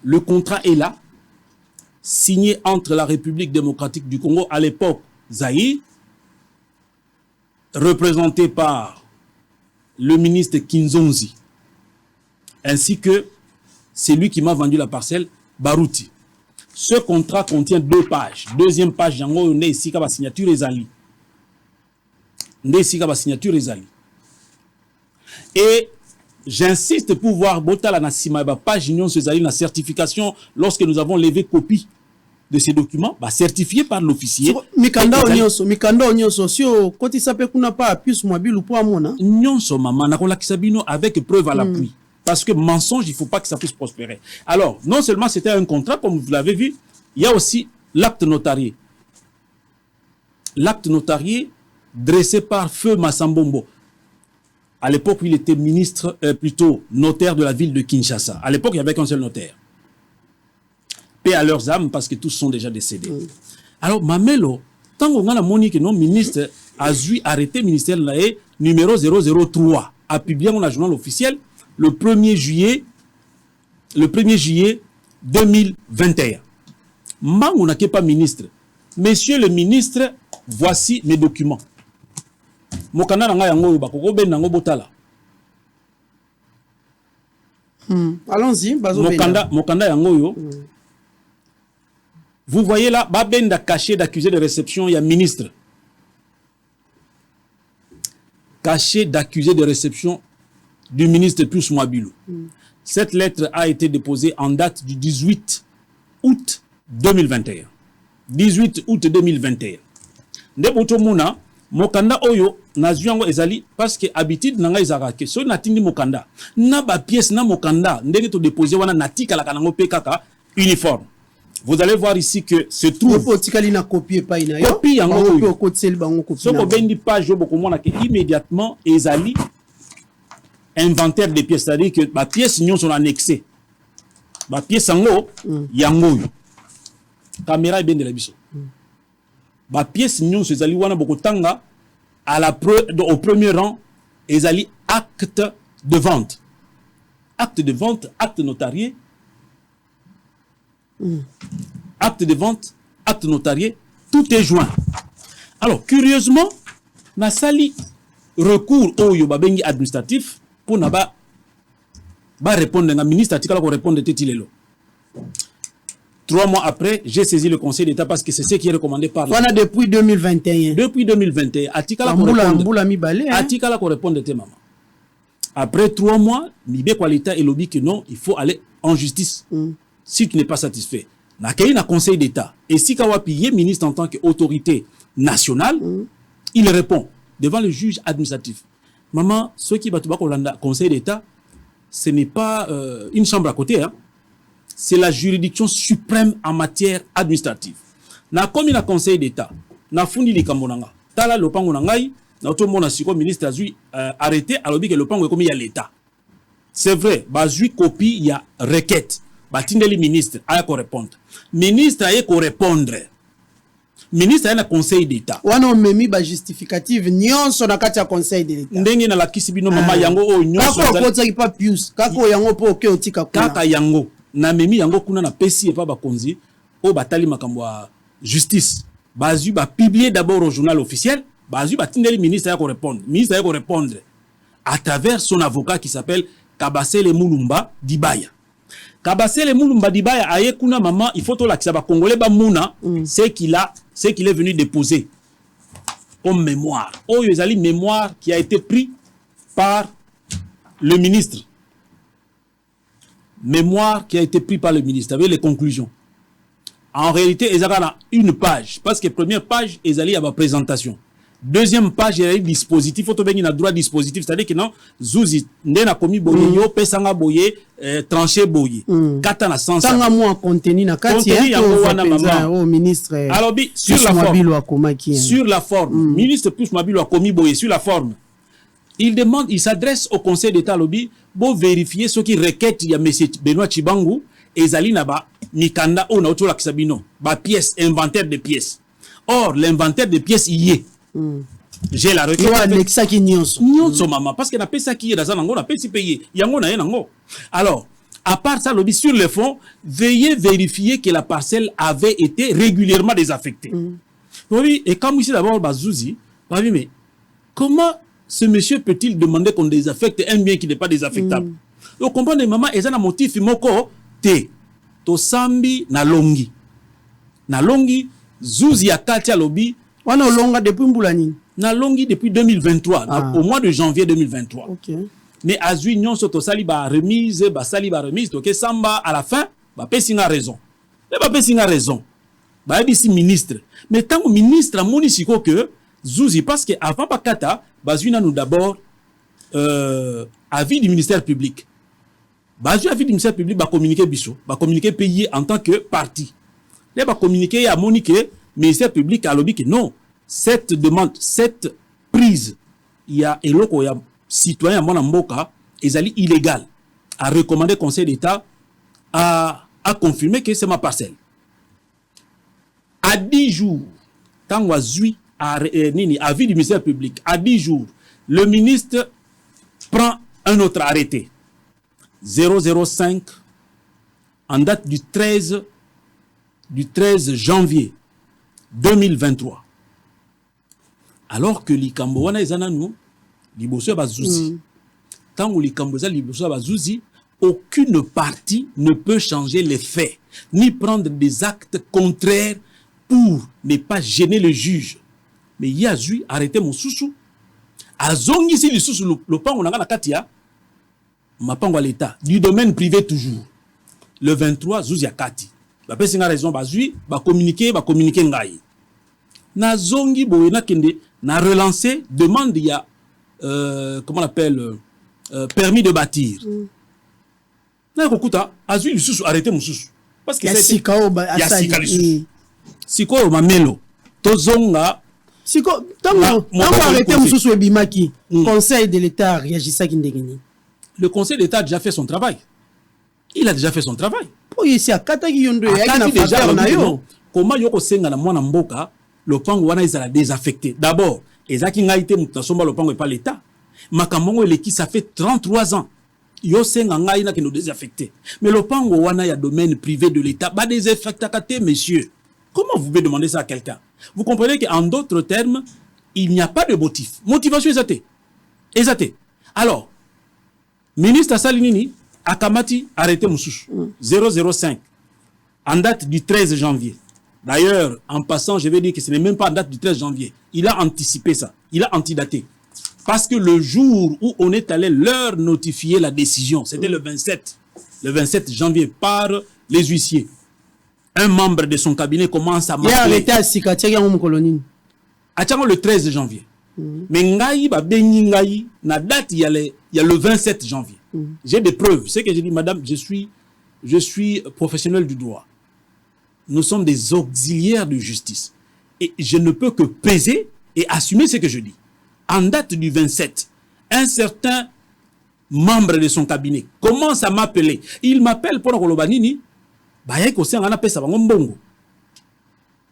le contrat est là, signé entre la République démocratique du Congo à l'époque Zaïre, représenté par le ministre Kinzonzi, ainsi que celui qui m'a vendu la parcelle, Barouti. Ce contrat contient 2 pages. Deuxième page, yango ne ici ka ba signature ezali. Ne ici ka ba signature ezali. Et j'insiste pour voir botala na sima ba page union ezali na certification lorsque nous avons levé copie de ces documents, bah, certifiés par l'officier. Mikanda onyoso, si o koti sape kuna pa plus mobile pour amona. Nyonso mama na kola kisabino avec preuve à l'appui. Parce que mensonge, il ne faut pas que ça puisse prospérer. Alors, non seulement c'était un contrat, comme vous l'avez vu, il y a aussi l'acte notarié. L'acte notarié dressé par Feu Massambombo. À l'époque où il était ministre, plutôt notaire de la ville de Kinshasa. À l'époque, il n'y avait qu'un seul notaire. Paix à leurs âmes parce que tous sont déjà décédés. Alors, Mamelo, tant qu'on a moni que non ministre a arrêté ministère numéro 003, a publié dans le journal officiel le 1er juillet 2021. Mango n'a pas ministre. Monsieur le ministre, voici mes documents. Mokanda nga yango bakoko ben nango botala. Allons-y, Mokanda yango yo. Vous voyez là, babenda caché d'accusé de réception, il y a ministre. Caché d'accusé de réception du ministre Pius Mwabilou. Cette lettre a été déposée en date du 18 août 2021. 18 août 2021. Ndeboto muna, mokanda oyo, nazuyango ezali, parce que habitude nanga ezarake, so natindi mokanda, na ba pièce na mokanda, ndenge to déposé wana natika la kanango pekaka, uniforme. Vous allez voir ici que se trouve copie yango so ko bendi page boko mona ke immédiatement ezali inventaire des pièces, c'est-à-dire que ba pièce nyon sont annexées. Ba pièce yango yango caméra bien de la biso. Ba pièce nyon ezali wana boko tanga à la au premier rang ezali acte de vente. Acte de vente, acte notarié. Acte de vente, acte notarié, tout est joint. Alors, curieusement, na sali recours au yobabengi administratif pour naba répondre à ministre atikala ko répondre tetilelo. 3 mois après, j'ai saisi le Conseil d'État parce que c'est ce qui est recommandé par la... depuis 2021. Depuis 2021, atikala ko répondre te maman. Après 3 mois, Mibé Qualita et lobby que non, il faut aller en justice. Si tu n'es pas satisfait, na Conseil d'État. Et si Kawapi est ministre en tant qu'autorité nationale, il répond devant le juge administratif. Maman, ceux qui battent le Conseil d'État, ce n'est pas une chambre à côté, hein. C'est la juridiction suprême en matière administrative. Na comme na Conseil d'État, na fundi li kambonanga. Tala lopango nangai, na otomona siko ministre azui arrêté alobi que lopango comme il y a l'État. C'est vrai, bazui copie, il y a requête. Batindeli ministre a ko répondre. Ministre a ko répondre. Ministre a na Conseil d'État. Wana memi ba justificative nyonso na kati ya Conseil d'État. Ndenge na la kisibino mama yango o nyonso. Kako ko tsaki pa pius, kako yango po ke otika kuna. Kaka yango na memi yango kuna na pesi e pa ba konzi o batali makambo ya justice. Bazu ba publier d'abord au journal officiel, bazu batindeli ministre a ko répondre. Ministre a ko répondre à travers son avocat qui s'appelle Kabasele Mulumba Dibaya. Kabasele Mulumba Dibaya aye kuna maman, il faut to lakisa ba congolais ba muna c'est qu'il est venu déposer comme mémoire. Oh yezali mémoire qui a été pris par le ministre. Mémoire qui a été pris par le ministre avec les conclusions. En réalité, ils avaient une page parce que première page ezali ya ba présentation. Deuxième page, il y a un dispositif. Il faut que un droit dispositif. C'est-à-dire que non, Zouzi, n'a commis boye, yo, pesanga boye, tranché boye. Kata na sens. Tanga mo contenu na kati au ministre. Alors, sur la forme, ministre plus mobile a commis boye, sur la forme. Il demande, il s'adresse au Conseil d'État lobby pour vérifier ce qui requête il y a M. Benoît Chibangu et Zali Naba Mikanda on a autour Sabino, ba pièce, inventaire de pièces. Or, l'inventaire de pièces y est. J'ai la requête. Alexa qui nyonso maman parce que na pesa qui est dans un na pesi payer. Yango na yango. Alors, à part ça lobby sur le fond, veuillez vérifier que la parcelle avait été régulièrement désaffectée. Oui, et comme ici d'abord Bazouzi, mais comment ce monsieur peut-il demander qu'on désaffecte un bien qui n'est pas désaffectable? Donc, comprenez, maman, et ça un motif, moko, te, to sambi, na longi. Na longi, Zouzi a katia lobby. Wana longa depuis Mboulani. Na longi depuis 2023, au mois de janvier 2023. Ok. Mais Azui, nyon soto sali ba remise, ba sali ba remise, donc samba, à la fin, ba pesinga raison. Mais ba pesinga raison. Ba ebisi ministre. Mais tant que ministre a monisiko que, Zouzi, parce que avant Bakata, Bazuina nous d'abord avis du ministère public. Bazu avis du ministère public va communiquer biso, va communiquer pays en tant que parti. Là va communiquer à Monique ministère public à lobby que non, cette demande, cette prise, il y a eloko ya citoyen mona mboka ezali illégal. A recommandé Conseil d'État à confirmer que c'est ma parcelle. À 10 jours, tant Wazui avis du ministère public, à 10 jours, le ministre prend un autre arrêté. 005 en date du 13 janvier 2023. Alors que Likambo wana ezana nou, liboso bazouzi. Tant que Likambo za liboso bazouzi, aucune partie ne peut changer les faits, ni prendre des actes contraires pour ne pas gêner le juge. Mais Yazui arrêté mon sousou. Azongi si le sousou le pango na katia ma pango à l'état du domaine privé toujours. Le 23 Zouzia Kati. Ba pesinga raison bazui ba communiquer ngai. Na zongi boyena kende na relancer demande il y a comment on appelle permis de bâtir. Na kokuta azui le sousou arrêté mon sousou parce que c'est sikao ba asali. Siko mamelo tozonga. Siko tango arrêté mususu ebimaki Conseil de l'État réagissaki ndengeni. Le Conseil d'État a déjà fait son travail. Il a déjà fait son travail. Pour ici à kataki yondo ya na déjà na yo. Comment yoko senga na mwana mboka le pango wana ezala désaffecté. D'abord, ezaki ngaite mutasomba le pango et pas l'État. Makamongo eleki ça fait 33 ans. Yo senga ngai na kendo désaffecté. Mais le pango wana ya domaine privé de l'État ba désaffecté messieurs. Comment vous pouvez demander ça à quelqu'un? Vous comprenez qu'en d'autres termes, il n'y a pas de motif. Motivation exatée. Exatée. Alors, ministre Salinini, Akamati, arrêté Moussouch. 005. En date du 13 janvier. D'ailleurs, en passant, je vais dire que ce n'est même pas en date du 13 janvier. Il a anticipé ça. Il a antidaté. Parce que le jour où on est allé leur notifier la décision, c'était le 27 janvier par les huissiers. Un membre de son cabinet commence à m'appeler. Il a arrêté à Sikatiaga en colonie. Attends le 13 janvier. Mais ngai ba benyi ngai na date il y a le 27 janvier. J'ai des preuves. C'est que j'ai dit madame, je suis professionnel du droit. Nous sommes des auxiliaires de justice et je ne peux que peser et assumer ce que je dis. En date du 27, un certain membre de son cabinet commence à m'appeler. Il m'appelle pour Kolobanini. Baye ko senga na pesa bango mbongo.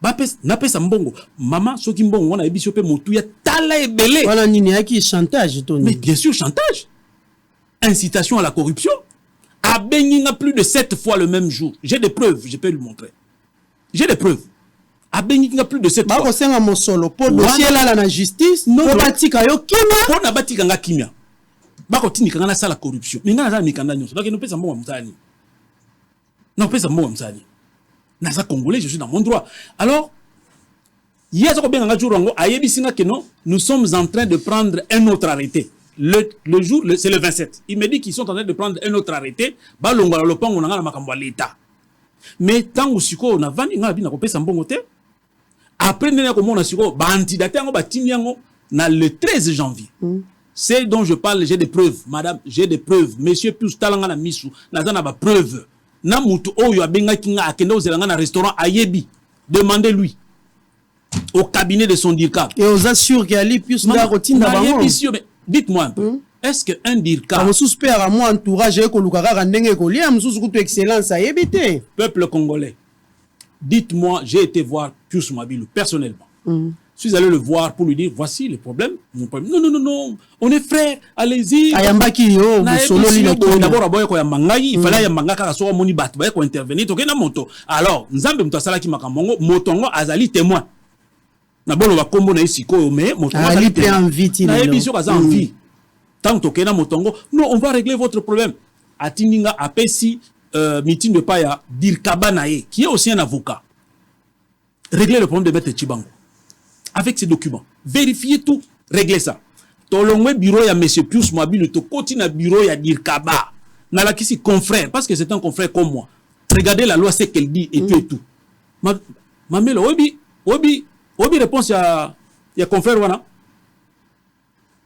Ba pesa na pesa mbongo. Mama soki mbongo wana ebiso pe motu ya tala ebele. Voilà nini yaki chantage Tony. Mais bien sûr chantage. Incitation à la corruption. A Beninga plus de 7 fois le même jour. J'ai des preuves, je peux lui montrer. J'ai des preuves. A Beninga plus de 7 fois. Ba ko senga mosolo pour dossier là la justice. Non batika yo kimia. Pour na batika nga kimia. Ba ko tinika nga na sala corruption. Mais nga na mikanda nyonso. Donc no pesa mbongo mutani. Non, pas ça, moi, Nasa Congolais, je suis dans mon droit. Alors, hier, nous sommes en train de prendre un autre arrêté. Le jour, c'est le 27. Il me dit qu'ils sont en train de prendre un autre arrêté. Mais tant que on a vendu, après, le 13 janvier. C'est dont je parle, j'ai des preuves. Madame, j'ai des preuves. Monsieur Pius Talangana Missou, n'a pas preuve. Namutu oyo abenga kinga akenda ozelanga na restaurant ayebi, demandez-lui au cabinet de son DIRCAP. Et aux assure qu'il y a les plus de routine d'avant. Dites-moi un peu. Est-ce qu'un DIRCA... Comme suspect à mon entourage, excellence à éviter. Peuple congolais, dites-moi, j'ai été voir Pius Mabilou personnellement. Je suis allé le voir pour lui dire, voici le problème. Mon problème. Non, non, non, non, on est frères, allez-y. Ayambaki yo, solo li d'abord aboya ko yamangai, il fallait yamanga kaka so moni bat, ba ko intervenir, toke na moto. Alors, nzambe mtasala ki makamongo, motongo azali témoin. Na bolo ba kombo na isiko mais motongo azali témoin. Na ebiso kaza en vie. Tant toke na motongo, non, on va régler votre problème. Atininga apesi meeting de Paya Dirkaba Nae, qui est aussi un avocat. Régler le problème de Maître Tchibango. Avec ces documents. Vérifier tout, régler ça. Tolongwe bureau ya monsieur Pius Mabilou, to continue na bureau ya Dirkaba. Nala kisi confrère, parce que c'est un confrère comme moi. Regardez la loi, c'est qu'elle dit et tout et tout. Mamelo, obi réponse ya confrère wana.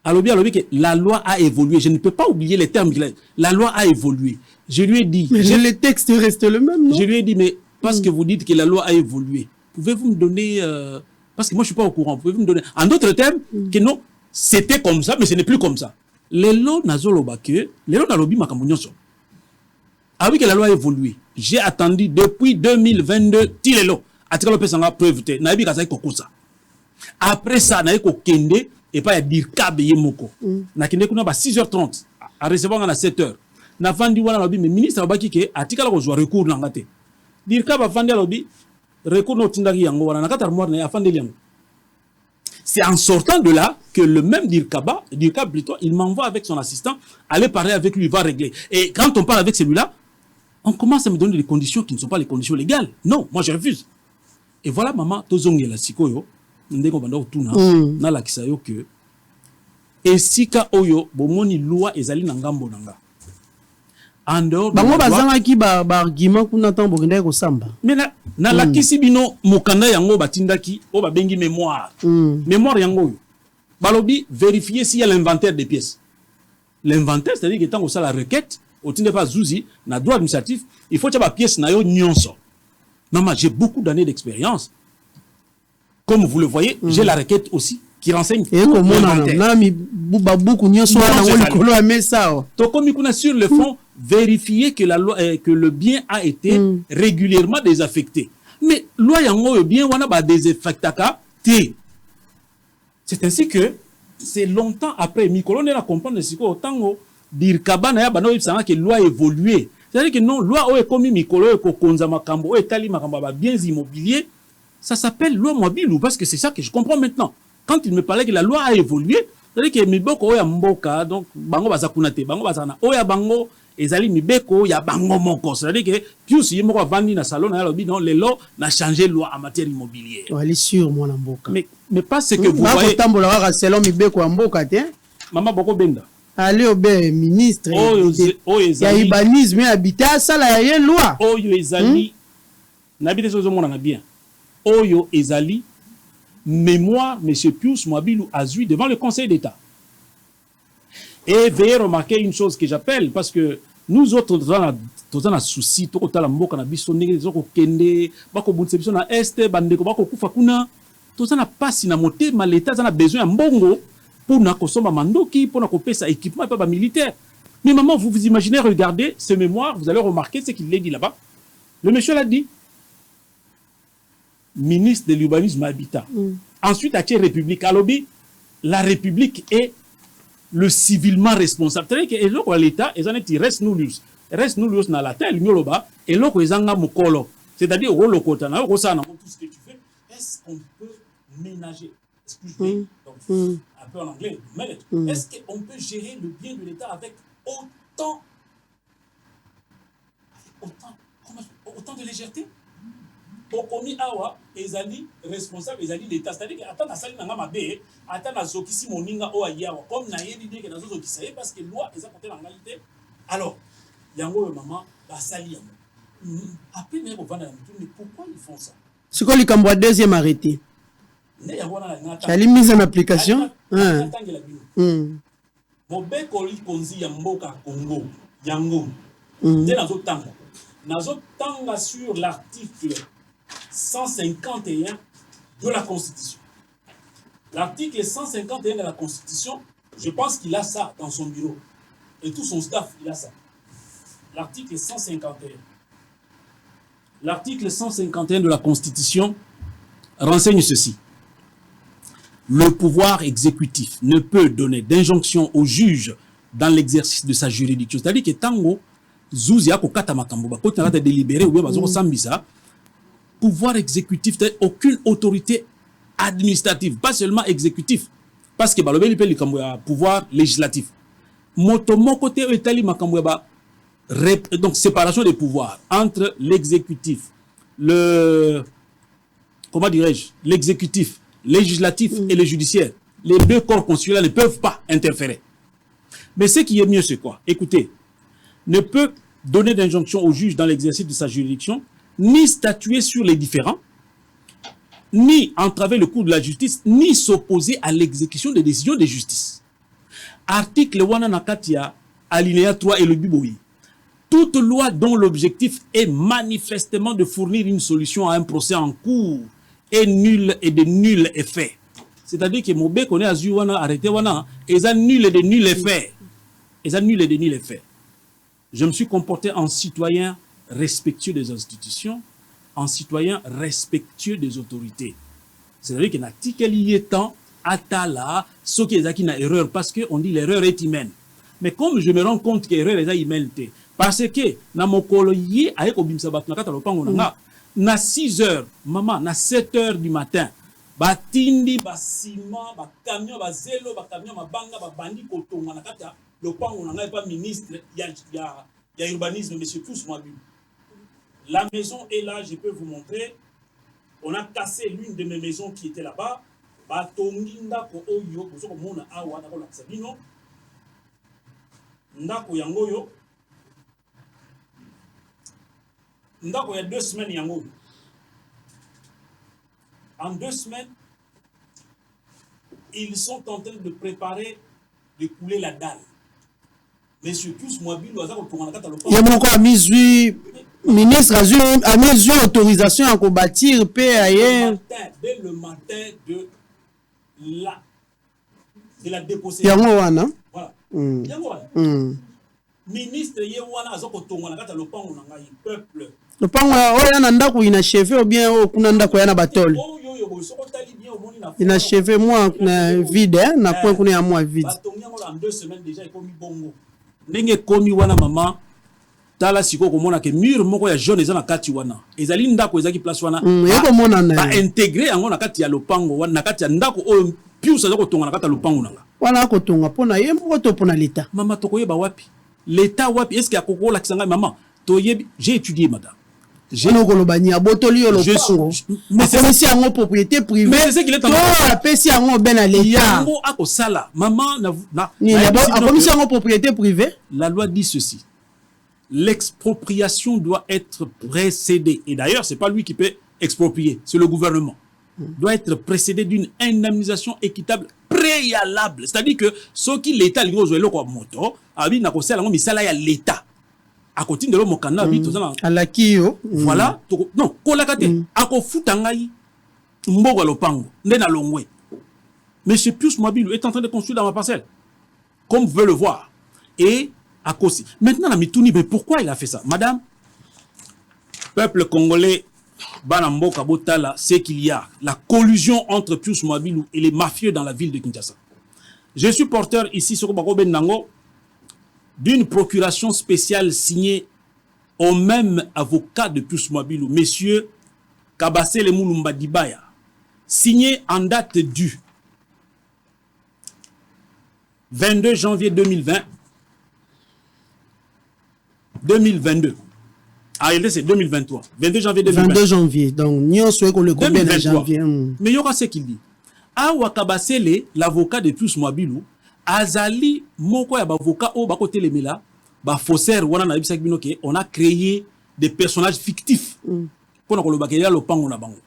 Alobi que la loi a évolué. Je ne peux pas oublier les termes. La loi a évolué. Je lui ai dit... Mais le texte reste le même, non? Je lui ai dit, mais parce que vous dites que la loi a évolué, pouvez-vous me donner... parce que moi, je ne suis pas au courant. Pouvez-vous me donner... En d'autres termes, que non, c'était comme ça, mais ce n'est plus comme ça. Les lois n'azolobake, les lois n'alobi makamounyoso. Ah oui, que la loi a évolué. J'ai attendu depuis 2022, tilelo. Atikalo pesanga preuve te. Naebi kasai kokusa. Après ça, nae ko kende... et pas à dire kabeye moko na kende kuna ba 6h30 à recevoir à 7h na fandi wana lobi mais ministre abaki ke atikala ko jouer recours na ngate dire ka ba fandi lobi recours no tindaki yango wana na kata armoire na afandi yango. C'est en sortant de là que le même Dirkaba plutôt, il m'envoie avec son assistant aller parler avec lui, il va régler. Et quand on parle avec celui-là, on commence à me donner des conditions qui ne sont pas les conditions légales. Non, moi je refuse. Et voilà maman tozongela sikoyo ndeko banda otuna na la kisayo que esika oyo bomoni loi ezali na ngambo nanga en dehors bango bazanga ki ba argument kuna tambo kende ko samba mais na la kisi bino mokanda yango batindaki o ba bengi mémoire mémoire yango oyo balobi vérifier s'il y a l'inventaire des pièces. L'inventaire c'est-à-dire que tant que ça la requête au tinde pas zuzi na droit administratif il faut que ba pièce na yo nyonso. Maman j'ai beaucoup d'années d'expérience. Comme vous le voyez, j'ai la requête aussi qui renseigne tout l'inventaire. Sur le fond, vérifier que la loi, que le bien a été régulièrement désaffecté. Mais loi yango bien wana ba désaffectaka té. C'est ainsi que c'est longtemps après Mikolo ne la comprendre siko autant dire kabana ya bano yebsanga que loi évolué. C'est-à-dire que non, loi o ekomi Mikolo ko konza makambo o etali makambo ba biens immobiliers. Ça s'appelle loi Mabilou parce que c'est ça que je comprends maintenant. Quand il me parlait que la loi a évolué, c'est-à-dire que miboko oya mboka donc bango bazakunate bango bazana oya bango ezali mibeko ya bango moko, c'est-à-dire que Pius yemoko avandi na salon na lobi non les lois n'a changé loi en matière immobilière. Ouais, sûr moi na mboka. Mais pas ce que vous voyez. Tambola ka selon mibeko ya mboka te. Maman boko benda. Allez au ministre. Ya urbanisme habitat ça la ya loi. Oyo ezali nabite sozo mona na bien. Oyo ezali mémoire monsieur Pius Mabilou Azui devant le Conseil d'État. Et veuillez remarquer une chose que j'appelle parce que nous autres dans un souci to kotala mboka na biso ndenge zoko kende bako bunse biso na este bandeko bako kufa kuna to na pasi na motema l'état a besoin mbongo pour na kosomba mandoki pour na kopesa équipement pas militaire. Mais maman vous imaginez regardez ce mémoire vous allez remarquer ce qu'il est dit là-bas. Le monsieur l'a dit. Ministre de l'urbanisme habitat. Ensuite, à quelle République Alobi, la République est le civilement responsable. C'est-à-dire que l'État, il reste nous dans la terre, et l'autre, ils ont mokolo. C'est-à-dire, tout ce que tu fais, est-ce qu'on peut ménager, excuse-moi, un peu en anglais, est-ce qu'on peut gérer le bien de l'État avec autant de légèreté? Okomi awa ezali responsable ezali l'état, c'est-à-dire que attends asali nanga mabe attends azokisi moninga o ayawa comme na yeli deke nazo zokisa parce que loi eza côté l'angalité. Alors yango maman basali yango après ne revendre la mutu mais pourquoi ils font ça? C'est quoi le cambo deuxième arrêté? Ne yango na ngata elle est mise en application bobe koli konzi ya mboka Congo yango de nazo tanga sur l'article 151 de la Constitution. L'article 151 de la Constitution, Je pense qu'il a ça dans son bureau. Et tout son staff, il a ça. L'article 151. L'article 151 de la Constitution renseigne ceci. Le pouvoir exécutif ne peut donner d'injonction au juge dans l'exercice de sa juridiction. C'est-à-dire que tango, Zouzi a kokata makambo, ba kota na délibéré ou bien bazoko sambisa. Pouvoir exécutif, aucune autorité administrative, pas seulement exécutif, parce que balobeli pe likambo ya pouvoir législatif. Motomo côté etali makambo ya ba donc séparation des pouvoirs entre l'exécutif, le comment dirais-je, l'exécutif, législatif et le judiciaire. Les deux corps consulaires ne peuvent pas interférer. Mais ce qui est mieux, c'est quoi? Écoutez, ne peut donner d'injonction au juge dans l'exercice de sa juridiction, ni statuer sur les différends, ni entraver le cours de la justice, ni s'opposer à l'exécution des décisions de justice. Article 1 Nakatia, alinéa 3 et le Biboui. Toute loi dont l'objectif est manifestement de fournir une solution à un procès en cours est nul et de nul effet. C'est-à-dire que Mobé connaît Azu wana arrêté wana et ça nul et de nul effet. Et ça nul et de nul effet. Je me suis comporté en citoyen respectueux des institutions, en citoyen respectueux des autorités. C'est-à-dire qu'il y a un petit quel temps atala ce qui est une erreur parce que on dit l'erreur est humaine. Mais comme je me rends compte que l'erreur est humaine, parce que na mokolo yé avec obimsa bat na kata lopango na na 6 heures maman na 7 heures du matin batindi basima ba camion ba zelo ba camion mabanga ba bandi kotonga na kata lopango na pas ministre ya urbanisme monsieur Tous Mwabilu. La maison est là, je peux vous montrer. On a cassé l'une de mes maisons qui était là-bas. Batongi ndako oyo bozoko mona awa na ko lakisa bino. Ndako yango yo. Ndako ya 2 semaines yango. En 2 semaines, ils sont en train de préparer de couler la dalle. Monsieur Tous Mwabilu aza ko tonga na kata lopango. Ya moko amizui ministre a mis une autorisation à bâtir PAE. Dès le matin de la dépossession. Voilà. Ministre Yewana Azoko Tonga Nakata Lopango Nangai, peuple. Lopango oya na ndako inachevé ou bien kuna ndako yana batole. Inachevé moi na vide na point kuna ya moi vide. En 2 semaines déjà il komi bongo. Ndenge komi wana mama tala siko komona ke mur moko ya jaune eza na kati wana. Ezali ndako ezaki place wana. Yeko mona na. Ba intégrer yango na kati ya lopango wana na kati ya ndako o piusa zako tonga na kati ya lopango nanga. Wana ko tonga pona yembo to pona l'état. Mama tokoyeba wapi? L'état wapi? Est-ce qu'il y a koko la kisanga maman? Toyebi, j'ai étudié madame. J'ai kolobani abotoli yo lopango. Mais c'est si en propriété privée. Mais c'est qu'il est en train si en ben à l'état. Yango akosala. Maman na commission en propriété privée. La loi dit ceci. L'expropriation doit être précédée. Et d'ailleurs, c'est pas lui qui peut exproprier, c'est le gouvernement. Doit être précédée d'une indemnisation équitable préalable. C'est-à-dire que ce qui l'État lui a quoi moto, abi na ko sala ngo misala ya l'État. À côté de l'homme kana abi tozana. Ala kiyo. Voilà, non, ko la kate. Ako futangai mbogo lopango, ndena longwe. Monsieur Pius Mwabilu est en train de construire dans ma parcelle. Comme vous pouvez le voir. Et à cause. Maintenant, la Mitouni, mais pourquoi il a fait ça? Madame, peuple congolais, Banamboka Botala, c'est qu'il y a la collusion entre Pius Mwabilu et les mafieux dans la ville de Kinshasa. Je suis porteur ici sur Bakoben Nango d'une procuration spéciale signée au même avocat de Pius Mwabilu, monsieur Kabasele Moulumba Dibaya, signée en date du 22 janvier 2022. Ah, c'est 2023. 22 janvier 2022. 22 janvier. Donc, nous sommes le combien de janvier. Mais il y aura ce qu'il dit. Awa Kabasele, l'avocat de Pius Mwabilu, Azali, moko ya avocat au bako telemela, ba faussaire wana na bisaki binoke, on a créé des personnages fictifs. Pour na kolobaka ya lopango na bango.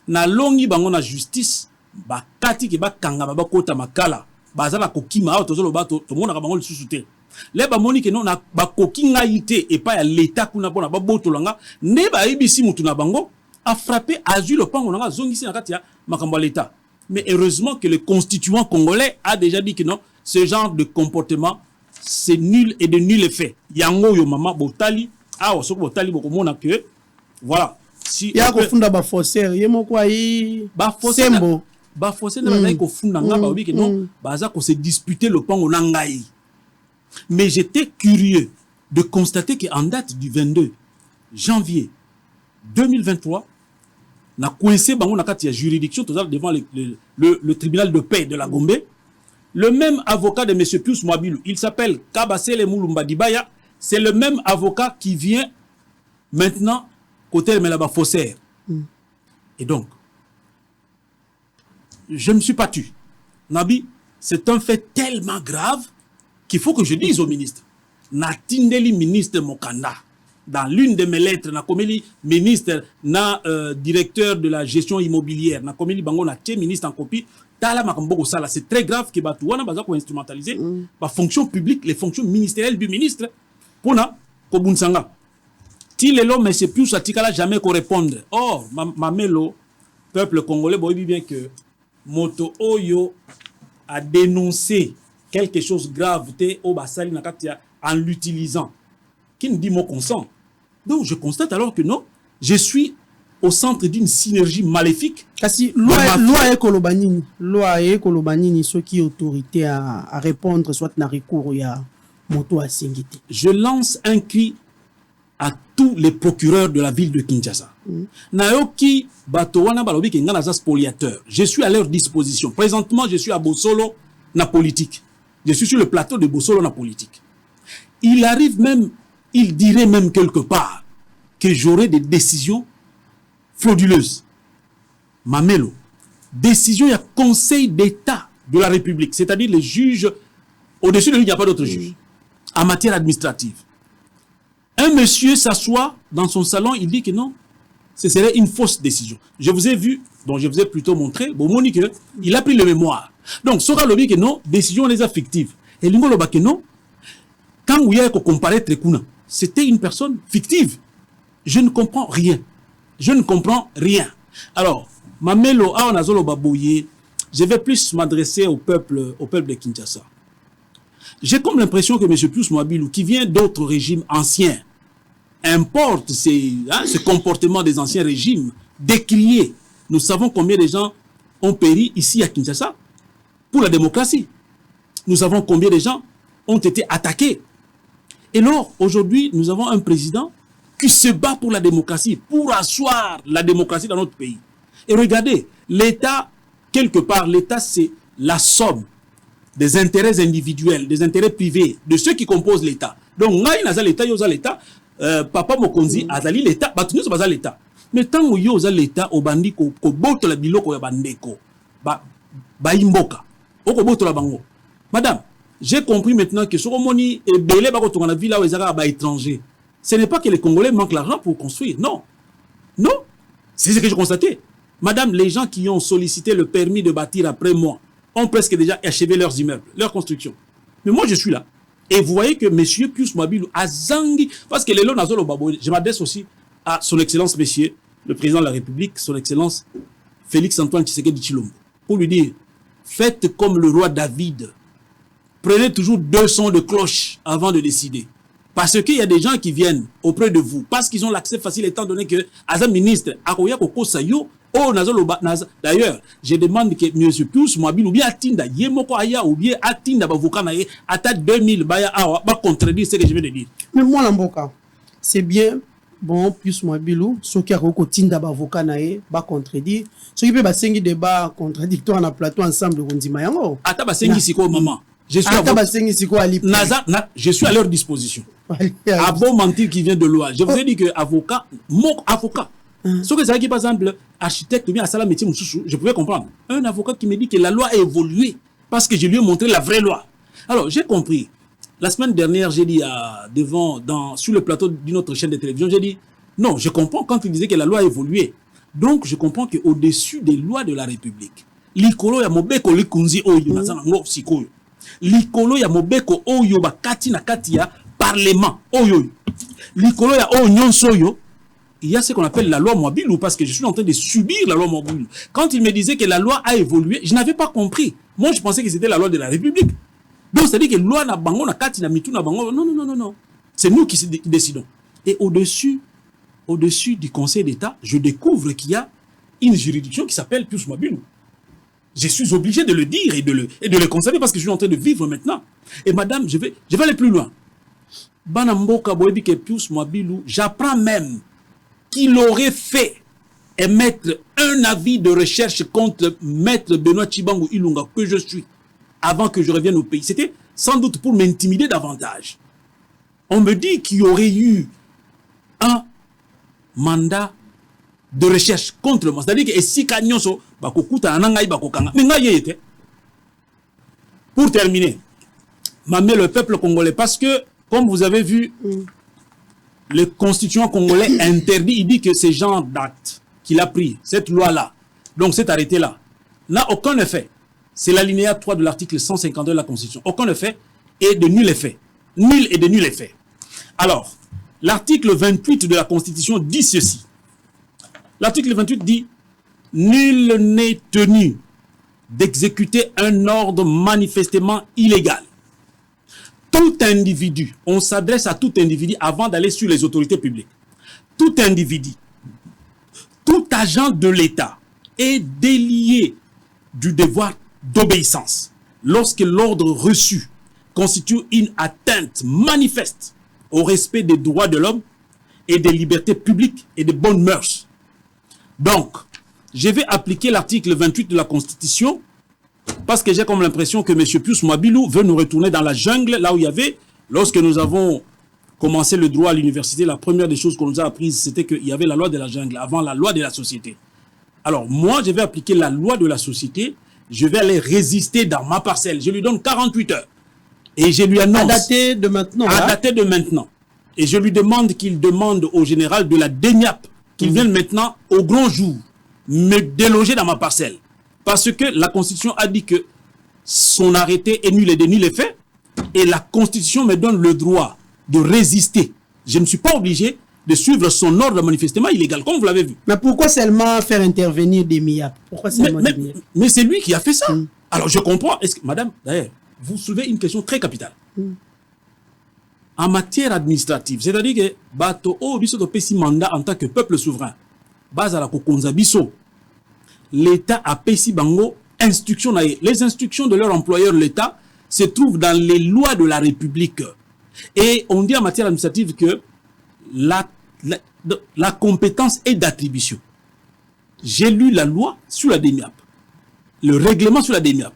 Na longi bango na justice, ba kati ke ba kanga ba kota makala, ba zala kokima awa tozolo ba to mona ka bango le susute. Les bamoni ke non na ba kokinga yité et pas ya l'état kuna bona ba botolanga, ne ba ibisi mutu na bango a frappé azu lopango na zongisi na kati ya makambo l'état. Mais heureusement que le constituant congolais a déjà dit que non, ce genre de comportement, c'est nul et de nul effet. Yango yo mama botali, osoko botali bokomona que voilà. Si ya ko funda ba faussaire, yemo kwa yi ba sembo. Ba faussaire na bazali ko funda nga ba obi que non, baza ko se disputer le pango na ngai. Mais j'étais curieux de constater qu'en date du 22 janvier 2023, na coincé bango na kati ya juridiction devant le tribunal de paix de la Gombe. Le même avocat de M. Pius Mwabilou, il s'appelle Kabasele Moulumba Dibaya, c'est le même avocat qui vient maintenant côté de Melaba Faussaire. Et donc, je me suis battu. Nabi, c'est un fait tellement grave qu'il faut que je dise au ministre. Natindeli ministre Mokanda. Dans l'une de mes lettres, na komeli ministre, na directeur de la gestion immobilière, na komeli bango na tie ministre en copie. C'est très grave que Batouana Bazako instrumentaliser la fonction publique, les fonctions ministérielles du ministre. Pour na Kobunsanga. Si les lois, mais c'est plus à Tikala jamais qu'on réponde. Or, ma mélo, peuple congolais, bon, bien que Moto Oyo a dénoncé quelque chose de grave au Bassali Nakatia en l'utilisant. Qui ne dit mon consent. Donc, je constate alors que non, je suis au centre d'une synergie maléfique. Kasi loi ekolobanini ceux qui autorité à répondre soit na recours ya moto à Singiti. Je lance un cri à tous les procureurs de la ville de Kinshasa. Nayoki batowana balobi ke ngana za spoliateur. Je suis à leur disposition. Présentement, je suis à Bossolo na politique. Je suis sur le plateau de Bossolo na politique. Il arrive même, il dirait même quelque part que j'aurai des décisions frauduleuse. Mamelo. Décision, il y a Conseil d'État de la République, c'est-à-dire les juges, au-dessus de lui, il n'y a pas d'autres juges, en matière administrative. Un monsieur s'assoit dans son salon, il dit que non, ce serait une fausse décision. Je vous ai vu, donc je vous ai plutôt montré, bon, Monique, il a pris le mémoire. Donc, Sora Lobi que non, décision les a fictive. Et Lingo Loba que non, quand vous y avez comparé Trekuna, c'était une personne fictive. Je ne comprends rien. Je ne comprends rien. Alors, Mamelo Aonazolo Baboye, je vais plus m'adresser au peuple de Kinshasa. J'ai comme l'impression que M. Pius Mwabilou, qui vient d'autres régimes anciens, importe ce comportement des anciens régimes, décrié. Nous savons combien de gens ont péri ici à Kinshasa pour la démocratie. Nous savons combien de gens ont été attaqués. Et alors, aujourd'hui, nous avons un président qui se bat pour la démocratie, pour asseoir la démocratie dans notre pays. Et regardez, l'État, quelque part, l'État, c'est la somme des intérêts individuels, des intérêts privés, de ceux qui composent l'État. Donc, ngai naza l'État, yoza l'État, Papa Mokonzi, azali l'État, batunu so baza l'État. Mais tant que yoza l'État, obandi ko boto la biloko ya bandeko, ba imboka, oko boto la bango. Madame, j'ai compris maintenant que ce moni est belé bako to na ville où ezaka ba étranger. Ce n'est pas que les Congolais manquent l'argent pour construire. Non. Non. C'est ce que j'ai constaté. Madame, les gens qui ont sollicité le permis de bâtir après moi ont presque déjà achevé leurs immeubles, leur construction. Mais moi, je suis là. Et vous voyez que M. Pius Mwabilou a zangi. Parce que les lois nazolo babo, je m'adresse aussi à son Excellence, Monsieur, le Président de la République, son Excellence Félix-Antoine Tshisekedi Tshilombo, pour lui dire, faites comme le roi David. Prenez toujours 2 sons de cloche avant de décider. Parce qu'il y a des gens qui viennent auprès de vous, parce qu'ils ont l'accès facile étant donné que, à un ministre, d'ailleurs, je demande que M. Pius Mwabilou, ou bien Atinda, Yemoko Aya, ou bien Atinda Bavukanaye, Ata 2000 Baya Awa, va contredire ce que je viens de dire. Mais moi, Lamboka, c'est bien, bon, Pius Mwabilou, ceux qui ont Tinda Bavukanaye, va contredire. Ceux qui peuvent sengi débat contradictoire dans le plateau ensemble de Rondimayango. Ata Basengi Siko, maman. Je suis à leur disposition. À bon mentir qui vient de loi. Je vous ai dit que avocat, mon avocat. Ce que ça qui par exemple, architecte ou bien à Salam métier, je pouvais comprendre. Un avocat qui me dit que la loi a évolué parce que je lui ai montré la vraie loi. Alors, j'ai compris. La semaine dernière, j'ai dit sur le plateau d'une autre chaîne de télévision, j'ai dit, non, je comprends quand il disait que la loi a évolué. Donc, je comprends qu'au-dessus des lois de la République, l'ikolo ya mobeko likunzi oyo nazana ngo sikoyo. L'ikolo ya mobeko oyo bakati na kati ya parlement oyo. L'ikolo ya oyo nyonso oyo, il y a ce qu'on appelle la loi Mwabilou parce que je suis en train de subir la loi Mwabilou. Quand il me disait que la loi a évolué, je n'avais pas compris. Moi, je pensais que c'était la loi de la République. Donc c'est-à-dire que loi na bango na kati na mitu na bango, non. C'est nous qui décidons. Et au-dessus du Conseil d'État, je découvre qu'il y a une juridiction qui s'appelle Pius Mwabilu. Je suis obligé de le dire et de le constater parce que je suis en train de vivre maintenant. Et madame, je vais aller plus loin. Banamboka Boebi ke Pius Mwabilu, j'apprends même qu'il aurait fait émettre un avis de recherche contre Maître Benoît Tshibangou Ilunga que je suis avant que je revienne au pays. C'était sans doute pour m'intimider davantage. On me dit qu'il y aurait eu un mandat de recherche contre moi. C'est-à-dire que si Kanyonso, pour terminer, le peuple congolais, parce que, comme vous avez vu, le constituant congolais interdit, il dit que ce genre d'acte qu'il a pris, cette loi-là, donc cet arrêté-là, n'a aucun effet. C'est l'alinéa 3 de l'article 152 de la Constitution. Aucun effet et de nul effet. Nul et de nul effet. Alors, l'article 28 de la Constitution dit ceci. L'article 28 dit « Nul n'est tenu d'exécuter un ordre manifestement illégal. » Tout individu, on s'adresse à tout individu avant d'aller sur les autorités publiques. Tout individu, tout agent de l'État est délié du devoir d'obéissance lorsque l'ordre reçu constitue une atteinte manifeste au respect des droits de l'homme et des libertés publiques et des bonnes mœurs. Donc, je vais appliquer l'article 28 de la Constitution parce que j'ai comme l'impression que M. Pius Mwabilu veut nous retourner dans la jungle, là où il y avait, lorsque nous avons commencé le droit à l'université, la première des choses qu'on nous a apprises, c'était qu'il y avait la loi de la jungle, avant la loi de la société. Alors, moi, je vais appliquer la loi de la société, je vais aller résister dans ma parcelle. Je lui donne 48 heures. Et je lui annonce... À dater de maintenant. À dater de maintenant. Et je lui demande qu'il demande au général de la DENIAP qu'il vienne maintenant au grand jour me déloger dans ma parcelle. Parce que la Constitution a dit que son arrêté est nul et de nul effet. Et la Constitution me donne le droit de résister. Je ne suis pas obligé de suivre son ordre manifestement illégal, comme vous l'avez vu. Mais pourquoi seulement faire intervenir des MIAP? Pourquoi seulement des MIAP? Mais c'est lui qui a fait ça. Alors je comprends. Est-ce que, madame, d'ailleurs, vous soulevez une question très capitale. En matière administrative, c'est-à-dire que bato o biso to pesi mandat en tant que peuple souverain. Bazala ko konza biso. L'État a pesi bango instruction na ye. Les instructions de leur employeur l'État se trouvent dans les lois de la République. Et on dit en matière administrative que la compétence est d'attribution. J'ai lu la loi sur la DENIAP. Le règlement sur la DENIAP.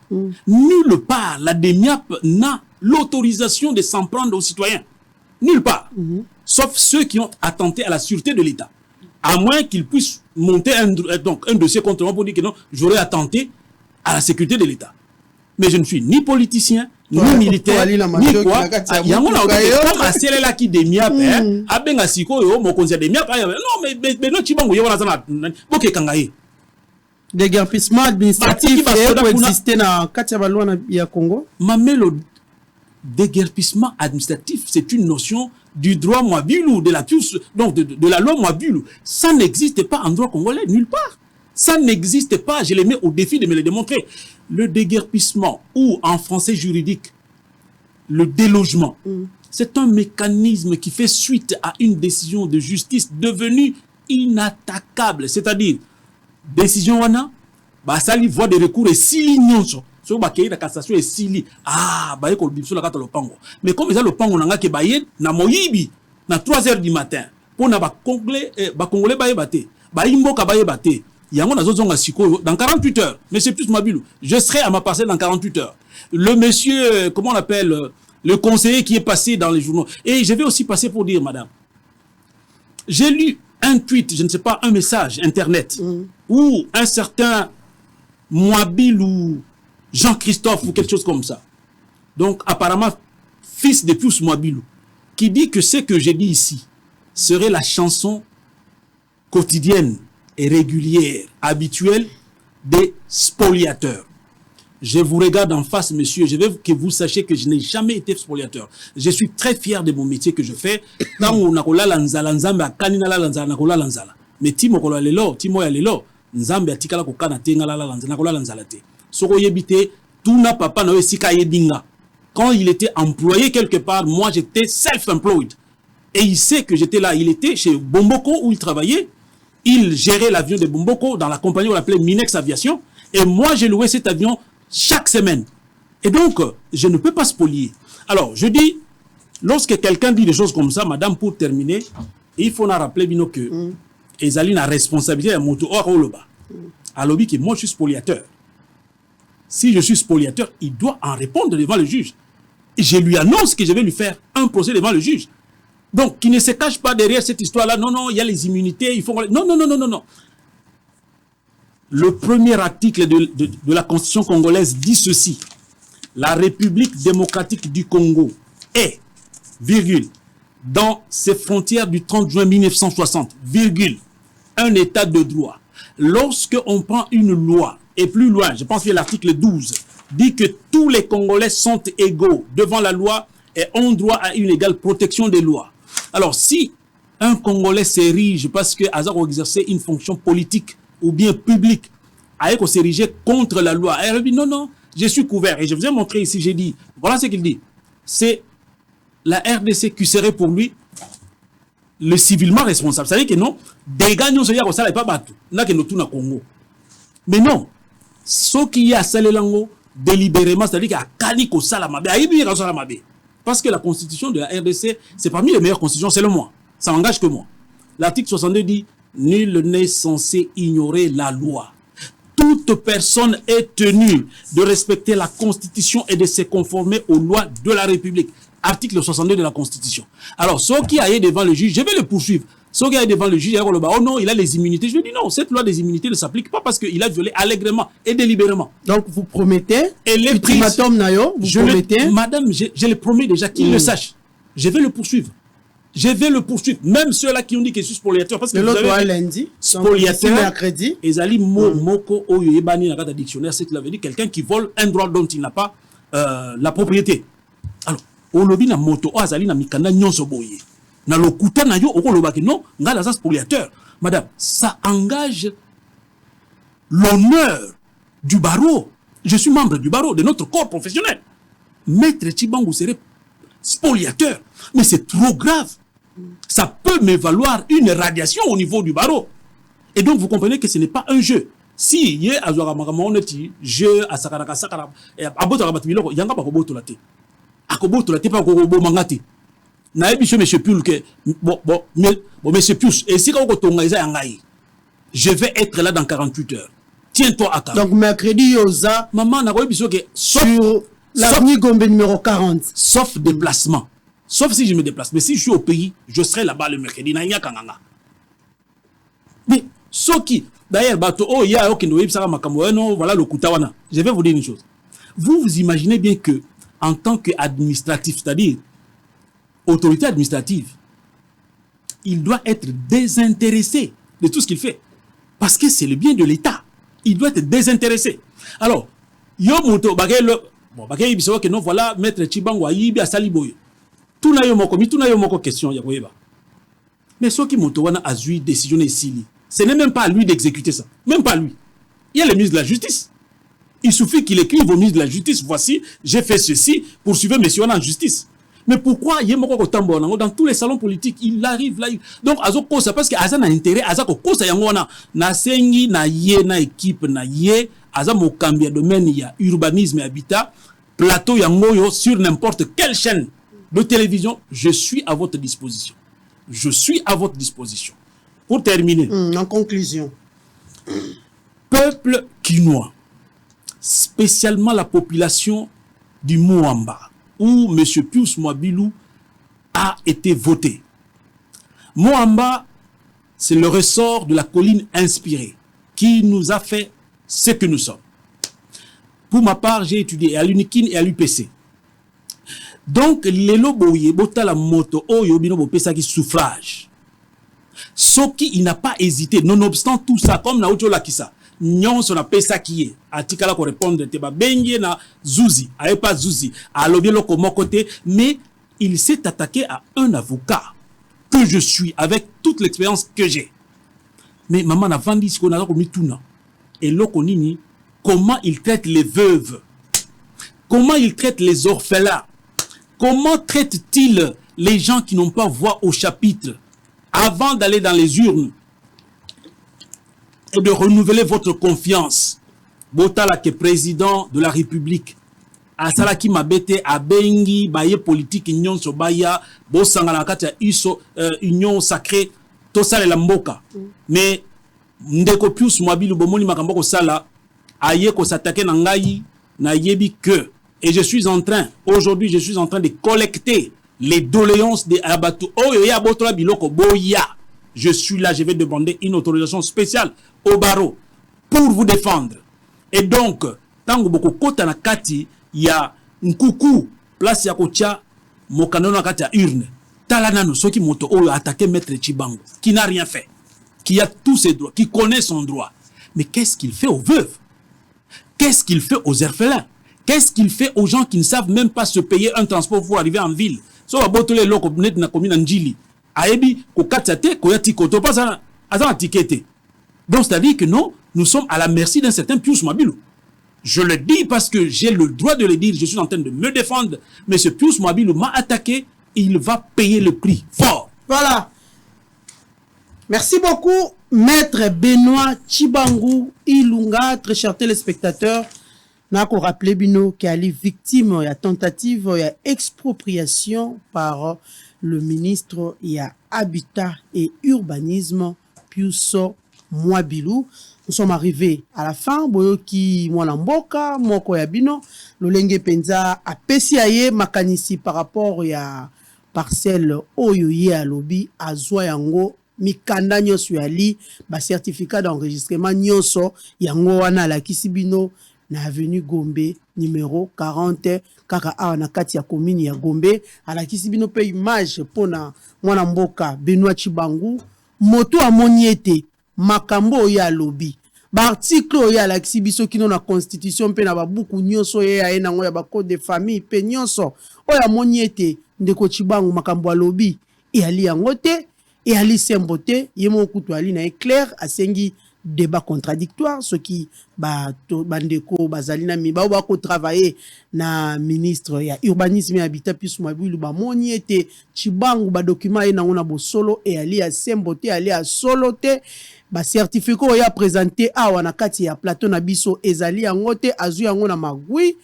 Nulle part la DENIAP n'a l'autorisation de s'en prendre aux citoyens. Nulle part. Sauf ceux qui ont attenté à la sûreté de l'État. À moins qu'ils puissent monter un dossier contre moi pour dire que non, j'aurais attenté à la sécurité de l'État. Mais je ne suis ni politicien, ni militaire, ni quoi. Il y a comme à celle là qui DENIAP, à benga siko yo mo konza DENIAP. Non mais non Tshibangou yo wana boke kangaye. Déguerpissement administratif peut exister dans Katia loi ya Congo. Mamelo déguerpissement administratif, c'est une notion du droit Mwabilu, de la loi Mwabilu. Ça n'existe pas en droit congolais, nulle part. Ça n'existe pas, je les mets au défi de me le démontrer. Le déguerpissement, ou en français juridique, le délogement, c'est un mécanisme qui fait suite à une décision de justice devenue inattaquable. C'est-à-dire, décision wana, bah ça lui voit des recours et sili nyonso. So ba kei la cassation et sili. Ah, ba yeko biso la kata lo pango. Mais comme ils ont le pango nanga ke baye na moyibi na 3h du matin. Pour na ba congolais baye baté. Ba imboka baye baté. Yango na zozonga siko dans 48 heures. Mais c'est plus Mwabilu. Je serai à ma parcelle dans 48 heures. Le monsieur, comment on l'appelle, le conseiller qui est passé dans les journaux. Et je vais aussi passer pour dire, madame, j'ai lu un tweet, je ne sais pas, un message internet, où un certain Mwabilu ou Jean-Christophe ou quelque chose comme ça, donc apparemment fils de Pius Mwabilu, qui dit que ce que j'ai dit ici serait la chanson quotidienne et régulière, habituelle des spoliateurs. Je vous regarde en face, monsieur. Je veux que vous sachiez que je n'ai jamais été spoliateur. Je suis très fier de mon métier que je fais. Tant on a kola lanzala nzambe akanina la lanzala na kola lanzala. Mais timo kola lelo, timo ya lelo, nzambe atikala kokana tenga la lanzala na kola lanzala te. Soko yebite, tuna papa na we sika yebinga. quand il était employé quelque part, moi j'étais self-employed. Et il sait que j'étais là. Il était chez Bomboko où il travaillait. Il gérait l'avion de Bomboko dans la compagnie qu'on appelait Minex Aviation. Et moi, j'ai loué cet avion chaque semaine. Et donc, je ne peux pas spolier. Alors, je dis, lorsque quelqu'un dit des choses comme ça, madame, pour terminer, il faut nous rappeler Bino que Ezali a responsabilité à moto or oloba. À lobby que moi je suis spoliateur. Si je suis spoliateur, il doit en répondre devant le juge. Et je lui annonce que je vais lui faire un procès devant le juge. Donc, qui ne se cache pas derrière cette histoire-là. Non, non, il y a les immunités, il faut... Non, non, non, non, non, non. Le premier article de la Constitution congolaise dit ceci. La République démocratique du Congo est, virgule, dans ses frontières du 30 juin 1960, virgule, un état de droit. Lorsque on prend une loi, et plus loin, je pense que l'article 12, dit que tous les Congolais sont égaux devant la loi et ont droit à une égale protection des lois. Alors, si un Congolais s'érige parce que Azar a exercé une fonction politique ou bien publique, avec qu'on s'érigeait contre la loi, elle dit non, non, je suis couvert. Et je vous ai montré ici, j'ai dit, voilà ce qu'il dit. C'est la RDC qui serait pour lui le civilement responsable. C'est-à-dire que non, des gars, nous, ça n'est pas battu. N'a que nous tout na Congo. Mais non, ce qui y a Salelango, délibérément, c'est-à-dire qu'il y a Kaliko Salamabe, parce que la constitution de la RDC, c'est parmi les meilleures constitutions, c'est le moi. Ça n'engage que moi. L'article 62 dit, nul n'est censé ignorer la loi. Toute personne est tenue de respecter la Constitution et de se conformer aux lois de la République. Article 62 de la Constitution. Alors, ceux qui aillent devant le juge, je vais le poursuivre. Ceux qui aillent devant le juge, oh non, il a les immunités. Je lui dis non, cette loi des immunités ne s'applique pas parce qu'il a violé allègrement et délibérément. Donc, vous promettez, et les ultimatum nayo, vous promettez. Madame, je le promets déjà qu'il le sache. Je vais le poursuivre. Je vais le poursuivre. Même ceux-là qui ont dit que je suis spoliateur. Parce que vous avez lundi, spoliateur, mercredi. Ezali moko oyo yebani na kata dictionnaire, c'est que veut dire quelqu'un qui vole un droit dont il n'a pas la propriété. Alors, olobi na moto o azali na mikanda nyonso boye. Na lokuta na yo okoloba ke non, ngala za spoliateur. Madame, ça engage l'honneur du barreau. Je suis membre du barreau, de notre corps professionnel. Maître Tshibangou serait spoliateur. Mais c'est trop grave. Ça peut me valoir une radiation au niveau du barreau. Et donc, vous comprenez que ce n'est pas un jeu. Si il y a un jeu à Sakaraka, à Botorabat Miloko, il y a un peu de Akoboto la te pas ko mangati. Na ebiso monsieur Pulke bon monsieur Pius et si ko tonga eza yangai. Je vais être là dans 48 heures. Tiens-toi à cas. Donc mercredi yoza maman na ko ebiso ke sur l'avenue Gombe numéro 40 sauf déplacement. Sauf si je me déplace, mais si je suis au pays, je serai là-bas le mercredi na yakanga. Mais ce qui d'ailleurs bato oh ya okendo yebisa makambo non voilà le kutawana. Je vais vous dire une chose. Vous imaginez bien que en tant qu'administratif, c'est-à-dire autorité administrative, il doit être désintéressé de tout ce qu'il fait. Parce que c'est le bien de l'État. Il doit être désintéressé. Alors, yomoto, bagay biso que non voilà maître Tshibangou ayibi asali boye. Tout na yomoko question ya koyeba. Mais ce qui moto wana azui décision ici, ce n'est même pas à lui d'exécuter ça. Même pas lui. Il y a le ministre de la Justice. Il suffit qu'il écrive au ministre de la Justice, voici, j'ai fait ceci, poursuivez monsieur en justice. Mais pourquoi dans tous les salons politiques, il arrive là. Donc, parce que Aza n'a intérêt, Aza kosa yangona, na sengi, na ye, na équipe, na ye, Aza mokambia domaine, il y a urbanisme et habitat, plateau yangoyo sur n'importe quelle chaîne de télévision, je suis à votre disposition. Je suis à votre disposition. Pour terminer. En conclusion. Peuple quinois. Spécialement la population du Moamba, où M. Pius Mwabilou a été voté. Moamba, c'est le ressort de la colline inspirée qui nous a fait ce que nous sommes. Pour ma part, j'ai étudié à l'UNIKIN et à l'UPC. Donc, Lelo Boye, Bota la moto, Oyo Bino Bopesa qui suffrage. Soki, il n'a pas hésité, nonobstant tout ça, comme Naocho Lakisa. Nyon son appelle ça qui est. Atikala ko répondre te ba benye na Zuzi, aye pas Zuzi, a lobby loko mon côté, mais il s'est attaqué à un avocat que je suis avec toute l'expérience que j'ai. Mais maman a vendu ce qu'on a commis tout na. Et loko nini, comment il traite les veuves, Comment il traite les orphelins? Comment traite-t-il les gens qui n'ont pas voix au chapitre avant d'aller dans les urnes et de renouveler votre confiance? Botala qui est président de la République. Asala qui m'a bêté à Bengi, baye politique, union sobaya, bosangana kati iso, union sacrée, tout ça la mboka. Mais, ndeko pius mwabilu bomoni makamboko sala, aye ko s'attaquer na ngai, na yebi que. Et je suis en train, aujourd'hui, je suis en train de collecter les doléances des abattus. Oh, ya botola biloko boya. Je suis là, je vais demander une autorisation spéciale au barreau pour vous défendre. Et donc, tango boko kota na kati, il y a un coucou, place ya kotia, mokanono na kati ya urne. Talanano, ceux qui m'ont attaqué Maître Tchibangu, qui n'a rien fait, qui a tous ses droits, qui connaît son droit. Mais qu'est-ce qu'il fait aux veuves? Qu'est-ce qu'il fait aux orphelins? Qu'est-ce qu'il fait aux gens qui ne savent même pas se payer un transport pour arriver en ville? So va botole loko net na commune Njili. Aebi ko katsate ko yati koto pas à tickete. Donc c'est-à-dire que non, nous sommes à la merci d'un certain Pius Mwabilu. Je le dis parce que j'ai le droit de le dire, je suis en train de me défendre, mais ce Pius Mwabilu m'a attaqué, il va payer le prix fort. Voilà. Merci beaucoup, Maître Benoît Tchibangu Ilunga, très chers téléspectateurs. Nako rappelé Bino qui est victime de tentative de expropriation par le ministre de Habitat et Urbanisme, Pius Mwabilu. Nous sommes arrivés à la fin. Boyoki Mwanamboka, Moko Yabino, Lolenge Penza a PCAE Makanisi par rapport à parcelle Oyoye à Lobi, à Zoyango, Mikanda Nyosu Yali, ba certificat d'enregistrement Nyoso, Yango Wana la Kisibino. Na avenue Gombe numéro 40 kaka awa na kati ya commune ya Gombe ala kisibino pe image pona mwana mboka Benoît Tchibangu moto amoniete makambo ya lobi ba article ya la kibiso kino na constitution pe na ba buku nyonso ya ena ngo ya ba code de famille pe nyonso oya moniete ndeko Tchibangu makambo ya lobi e ali yango te e ali sembote yemo kutu ali na clair asengi débat contradictoire ce qui bandeko bazalina mi ba ko travailler na ministre ya urbanisme et habitat Pius Mwabilu ba moni ete Tchibangu ba document na ngona bosolo et ali a sembote ali a solote ba certificat ya présenté awa na kati ya plateau na biso ezali yango te azu yango na magui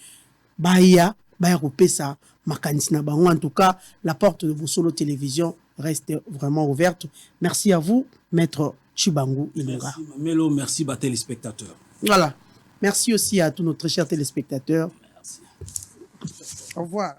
baya ko pesa makanisi na bango. En tout cas, la porte de Bosolo Télévision reste vraiment ouverte. Merci à vous, Maître Tchibangu Ilunga. Merci Mamelo, merci à téléspectateurs. Voilà. Merci aussi à tous nos très chers téléspectateurs. Merci. Au revoir.